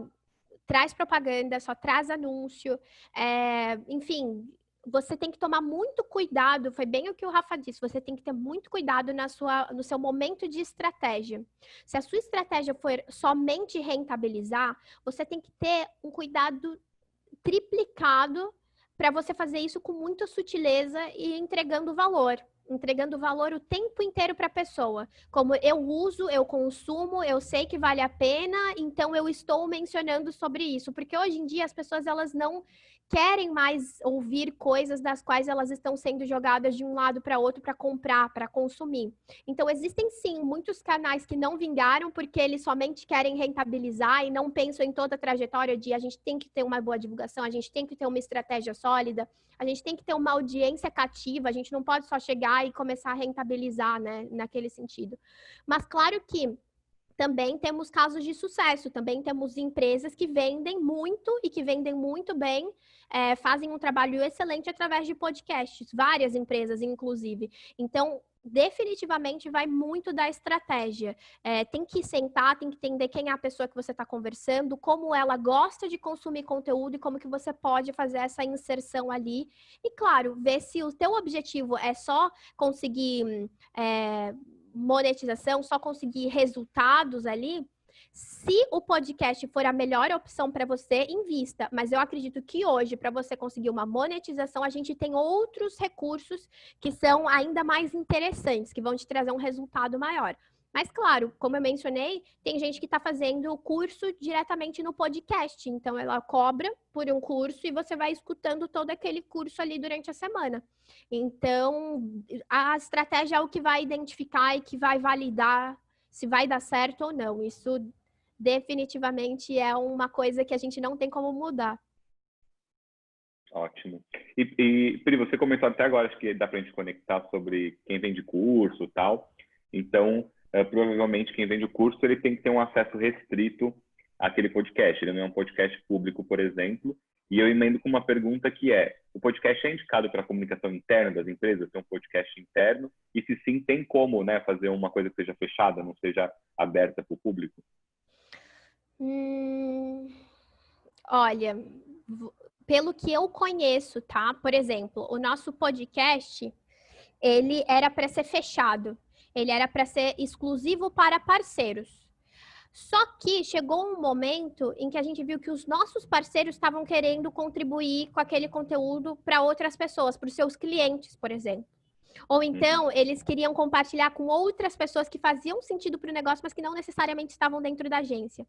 traz propaganda, só traz anúncio, enfim, você tem que tomar muito cuidado, foi bem o que o Rafa disse, você tem que ter muito cuidado no seu momento de estratégia. Se a sua estratégia for somente rentabilizar, você tem que ter um cuidado triplicado para você fazer isso com muita sutileza e entregando valor o tempo inteiro para a pessoa. Como eu uso, eu consumo, eu sei que vale a pena, então eu estou mencionando sobre isso. Porque hoje em dia as pessoas elas não querem mais ouvir coisas das quais elas estão sendo jogadas de um lado para outro para comprar, para consumir. Então, existem sim muitos canais que não vingaram porque eles somente querem rentabilizar e não pensam em toda a trajetória de a gente tem que ter uma boa divulgação, a gente tem que ter uma estratégia sólida, a gente tem que ter uma audiência cativa, a gente não pode só chegar e começar a rentabilizar, né, naquele sentido. Mas claro que também temos casos de sucesso, também temos empresas que vendem muito e que vendem muito bem, fazem um trabalho excelente através de podcasts, várias empresas, inclusive. Então, definitivamente vai muito da estratégia. Tem que sentar, tem que entender quem é a pessoa que você está conversando, como ela gosta de consumir conteúdo e como que você pode fazer essa inserção ali. E, claro, ver se o teu objetivo é só conseguir monetização, só conseguir resultados ali. Se o podcast for a melhor opção para você, invista. Mas eu acredito que hoje, para você conseguir uma monetização, a gente tem outros recursos que são ainda mais interessantes, que vão te trazer um resultado maior. Mas, claro, como eu mencionei, tem gente que está fazendo o curso diretamente no podcast. Então, ela cobra por um curso e você vai escutando todo aquele curso ali durante a semana. Então, a estratégia é o que vai identificar e que vai validar se vai dar certo ou não. Isso definitivamente é uma coisa que a gente não tem como mudar. Ótimo. E Pri, você comentou até agora, acho que dá para a gente conectar sobre quem vende curso e tal. Então, provavelmente quem vende o curso, ele tem que ter um acesso restrito àquele podcast. Ele não é um podcast público, por exemplo. E eu emendo com uma pergunta que o podcast é indicado para a comunicação interna das empresas? Tem um podcast interno? E se sim, tem como, né, fazer uma coisa que seja fechada, não seja aberta para o público? Olha, pelo que eu conheço, tá? Por exemplo, o nosso podcast, ele era para ser fechado. Ele era para ser exclusivo para parceiros. Só que chegou um momento em que a gente viu que os nossos parceiros estavam querendo contribuir com aquele conteúdo para outras pessoas, para os seus clientes, por exemplo. Ou então, eles queriam compartilhar com outras pessoas que faziam sentido para o negócio, mas que não necessariamente estavam dentro da agência.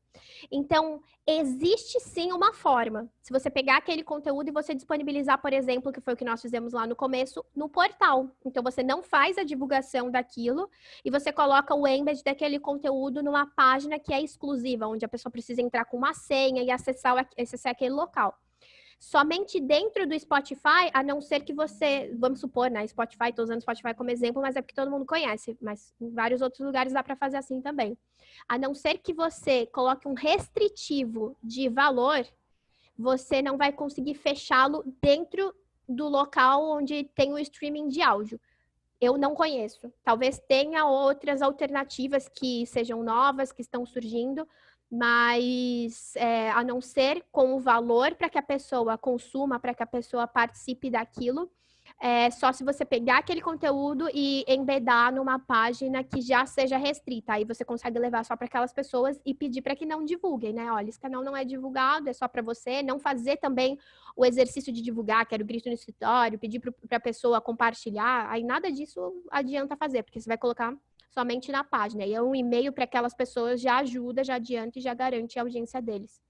Então, existe sim uma forma. Se você pegar aquele conteúdo e você disponibilizar, por exemplo, que foi o que nós fizemos lá no começo, no portal. Então, você não faz a divulgação daquilo e você coloca o embed daquele conteúdo numa página que é exclusiva, onde a pessoa precisa entrar com uma senha e acessar aquele local. Somente dentro do Spotify, a não ser que você, vamos supor, né, Spotify, estou usando Spotify como exemplo, mas é porque todo mundo conhece, mas em vários outros lugares dá para fazer assim também. A não ser que você coloque um restritivo de valor, você não vai conseguir fechá-lo dentro do local onde tem o streaming de áudio. Eu não conheço. Talvez tenha outras alternativas que sejam novas, que estão surgindo, mas a não ser com o valor para que a pessoa consuma, para que a pessoa participe daquilo, só se você pegar aquele conteúdo e embedar numa página que já seja restrita. Aí você consegue levar só para aquelas pessoas e pedir para que não divulguem, né? Olha, esse canal não é divulgado, é só para você. Não fazer também o exercício de divulgar, que era o grito no escritório, pedir para a pessoa compartilhar. Aí nada disso adianta fazer, porque você vai colocar somente na página. E um e-mail para aquelas pessoas já ajuda, já adianta e já garante a audiência deles.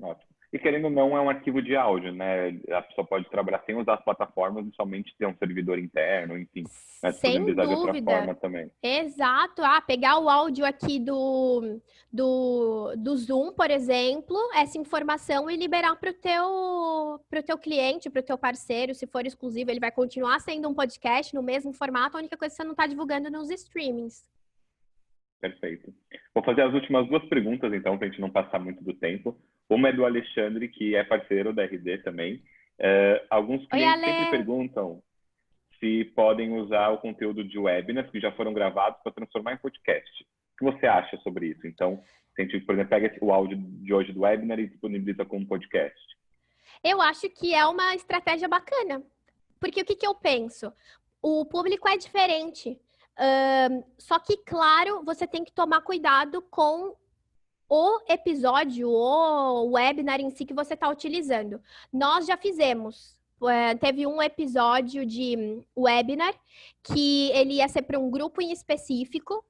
Ótimo. E querendo ou não, é um arquivo de áudio, né? A pessoa pode trabalhar sem usar as plataformas e somente ter um servidor interno, enfim. Né? Sem dúvida. De outra forma também. Exato. Pegar o áudio aqui do Zoom, por exemplo, essa informação e liberar para o teu cliente, para o teu parceiro, se for exclusivo, ele vai continuar sendo um podcast no mesmo formato, a única coisa que você não está divulgando nos streamings. Perfeito. Vou fazer as últimas duas perguntas, então, para a gente não passar muito do tempo. Uma é do Alexandre, que é parceiro da RD também. Alguns clientes sempre perguntam se podem usar o conteúdo de webinars que já foram gravados para transformar em podcast. O que você acha sobre isso? Então, se a gente, por exemplo, pega o áudio de hoje do webinar e disponibiliza como podcast. Eu acho que é uma estratégia bacana. Porque o que eu penso? O público é diferente. Só que, claro, você tem que tomar cuidado com o episódio, o webinar em si que você está utilizando. Nós já fizemos. Teve um episódio de webinar que ele ia ser para um grupo em específico.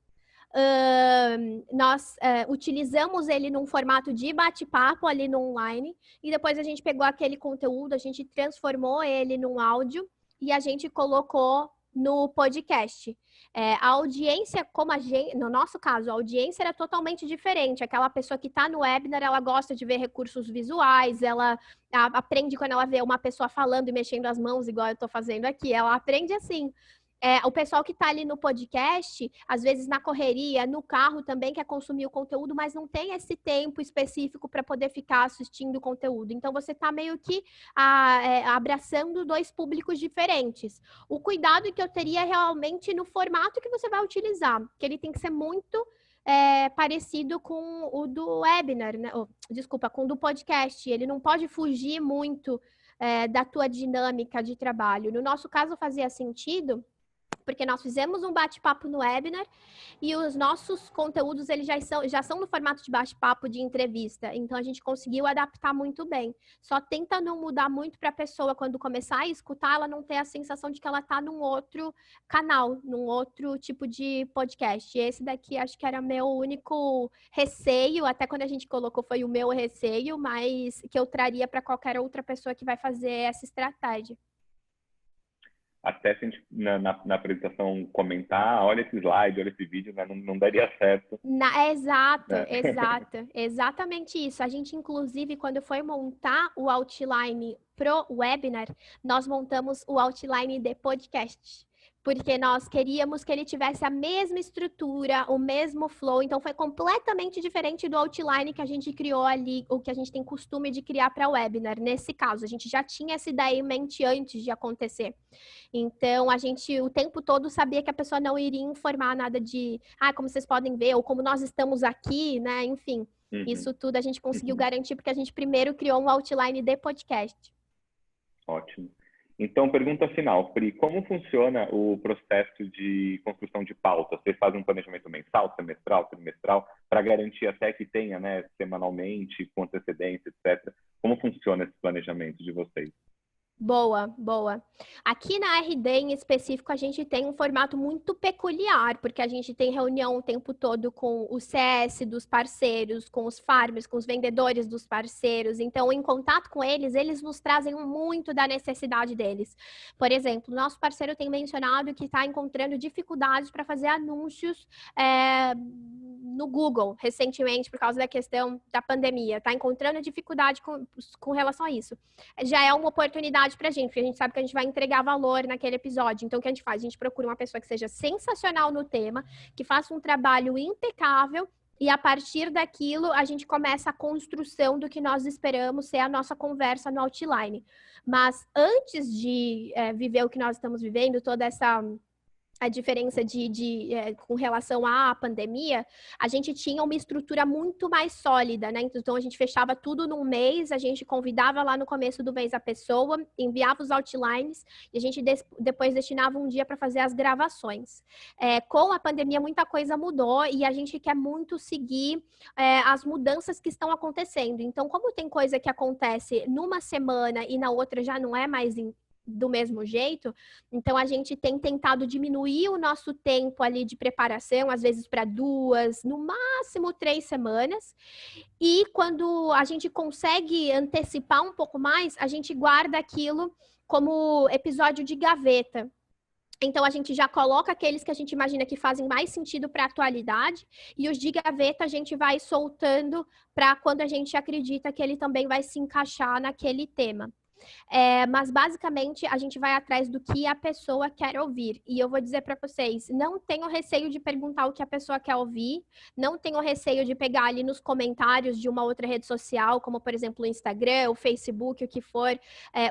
Nós utilizamos ele num formato de bate-papo ali no online e depois a gente pegou aquele conteúdo, a gente transformou ele num áudio e a gente colocou no podcast. A audiência, no nosso caso, a audiência era totalmente diferente. Aquela pessoa que está no webinar, ela gosta de ver recursos visuais, ela aprende quando ela vê uma pessoa falando e mexendo as mãos, igual eu estou fazendo aqui. Ela aprende assim. O pessoal que está ali no podcast, às vezes na correria, no carro também quer consumir o conteúdo, mas não tem esse tempo específico para poder ficar assistindo o conteúdo. Então, você está meio que abraçando dois públicos diferentes. O cuidado que eu teria realmente no formato que você vai utilizar, que ele tem que ser muito parecido com o do webinar, né? Com o do podcast. Ele não pode fugir muito da tua dinâmica de trabalho. No nosso caso, fazia sentido, porque nós fizemos um bate-papo no webinar e os nossos conteúdos eles já são no formato de bate-papo, de entrevista. Então, a gente conseguiu adaptar muito bem. Só tenta não mudar muito para a pessoa, quando começar a escutar, ela não ter a sensação de que ela está num outro canal, num outro tipo de podcast. Esse daqui, acho que era meu único receio, até quando a gente colocou foi o meu receio, mas que eu traria para qualquer outra pessoa que vai fazer essa estratégia. Até se a gente, na apresentação, comentar, olha esse slide, olha esse vídeo, né? não daria certo. Exato, exatamente isso. A gente, inclusive, quando foi montar o outline pro webinar, nós montamos o outline de podcast. Porque nós queríamos que ele tivesse a mesma estrutura, o mesmo flow. Então, foi completamente diferente do outline que a gente criou ali, o que a gente tem costume de criar para webinar. Nesse caso, a gente já tinha essa ideia em mente antes de acontecer. Então, a gente, o tempo todo, sabia que a pessoa não iria informar nada de, como vocês podem ver, ou como nós estamos aqui, né? Enfim, isso tudo a gente conseguiu garantir, porque a gente primeiro criou um outline de podcast. Ótimo. Então, pergunta final, Pri, como funciona o processo de construção de pauta? Vocês fazem um planejamento mensal, semestral, trimestral, para garantir até que tenha, né, semanalmente, com antecedência, etc. Como funciona esse planejamento de vocês? Boa. Aqui na RD, em específico, a gente tem um formato muito peculiar, porque a gente tem reunião o tempo todo com o CS dos parceiros, com os farmers, com os vendedores dos parceiros. Então, em contato com eles, eles nos trazem muito da necessidade deles. Por exemplo, nosso parceiro tem mencionado que está encontrando dificuldades para fazer anúncios no Google, recentemente, por causa da questão da pandemia. Está encontrando dificuldade com relação a isso. Já é uma oportunidade pra gente, porque a gente sabe que a gente vai entregar valor naquele episódio. Então, o que a gente faz? A gente procura uma pessoa que seja sensacional no tema, que faça um trabalho impecável, e a partir daquilo, a gente começa a construção do que nós esperamos ser a nossa conversa no outline. Mas antes de viver o que nós estamos vivendo, toda essa a diferença com relação à pandemia, a gente tinha uma estrutura muito mais sólida, né? Então, a gente fechava tudo num mês, a gente convidava lá no começo do mês a pessoa, enviava os outlines e a gente depois destinava um dia para fazer as gravações. Com a pandemia, muita coisa mudou e a gente quer muito seguir as mudanças que estão acontecendo. Então, como tem coisa que acontece numa semana e na outra já não é mais do mesmo jeito, então a gente tem tentado diminuir o nosso tempo ali de preparação, às vezes para 2, no máximo 3 semanas, e quando a gente consegue antecipar um pouco mais, a gente guarda aquilo como episódio de gaveta. Então, a gente já coloca aqueles que a gente imagina que fazem mais sentido para a atualidade, e os de gaveta a gente vai soltando para quando a gente acredita que ele também vai se encaixar naquele tema. Mas basicamente a gente vai atrás do que a pessoa quer ouvir. E eu vou dizer para vocês, não tenham receio de perguntar o que a pessoa quer ouvir, não tenham receio de pegar ali nos comentários de uma outra rede social, como por exemplo o Instagram, o Facebook, o que for,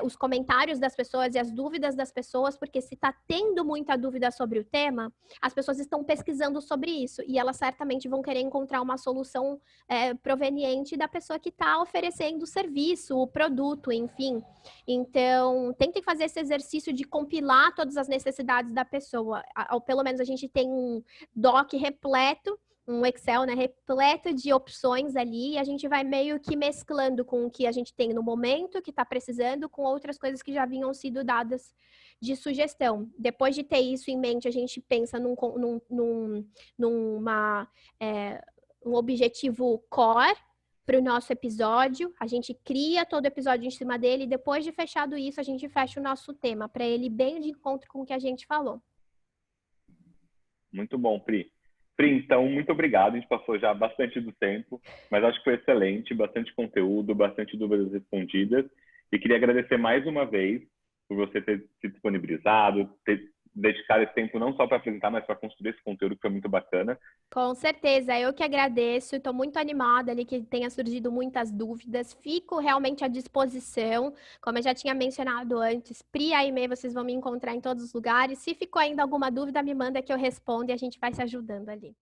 os comentários das pessoas e as dúvidas das pessoas, porque se está tendo muita dúvida sobre o tema, as pessoas estão pesquisando sobre isso e elas certamente vão querer encontrar uma solução proveniente da pessoa que está oferecendo o serviço, o produto, enfim. Então, tentem fazer esse exercício de compilar todas as necessidades da pessoa. Ou pelo menos a gente tem um doc repleto, um Excel, né, repleto de opções ali, e a gente vai meio que mesclando com o que a gente tem no momento, que está precisando, com outras coisas que já vinham sido dadas de sugestão. Depois de ter isso em mente, a gente pensa um objetivo core para o nosso episódio, a gente cria todo o episódio em cima dele, e depois de fechado isso, a gente fecha o nosso tema, para ele bem de encontro com o que a gente falou. Muito bom, Pri. Pri, então, muito obrigado. A gente passou já bastante do tempo, mas acho que foi excelente, bastante conteúdo, bastante dúvidas respondidas. E queria agradecer mais uma vez por você ter se disponibilizado, ter dedicado esse tempo não só para apresentar, mas para construir esse conteúdo que foi muito bacana. Com certeza, eu que agradeço, estou muito animada ali que tenha surgido muitas dúvidas, fico realmente à disposição, como eu já tinha mencionado antes, Pri Aimee, vocês vão me encontrar em todos os lugares, se ficou ainda alguma dúvida, me manda que eu respondo e a gente vai se ajudando ali.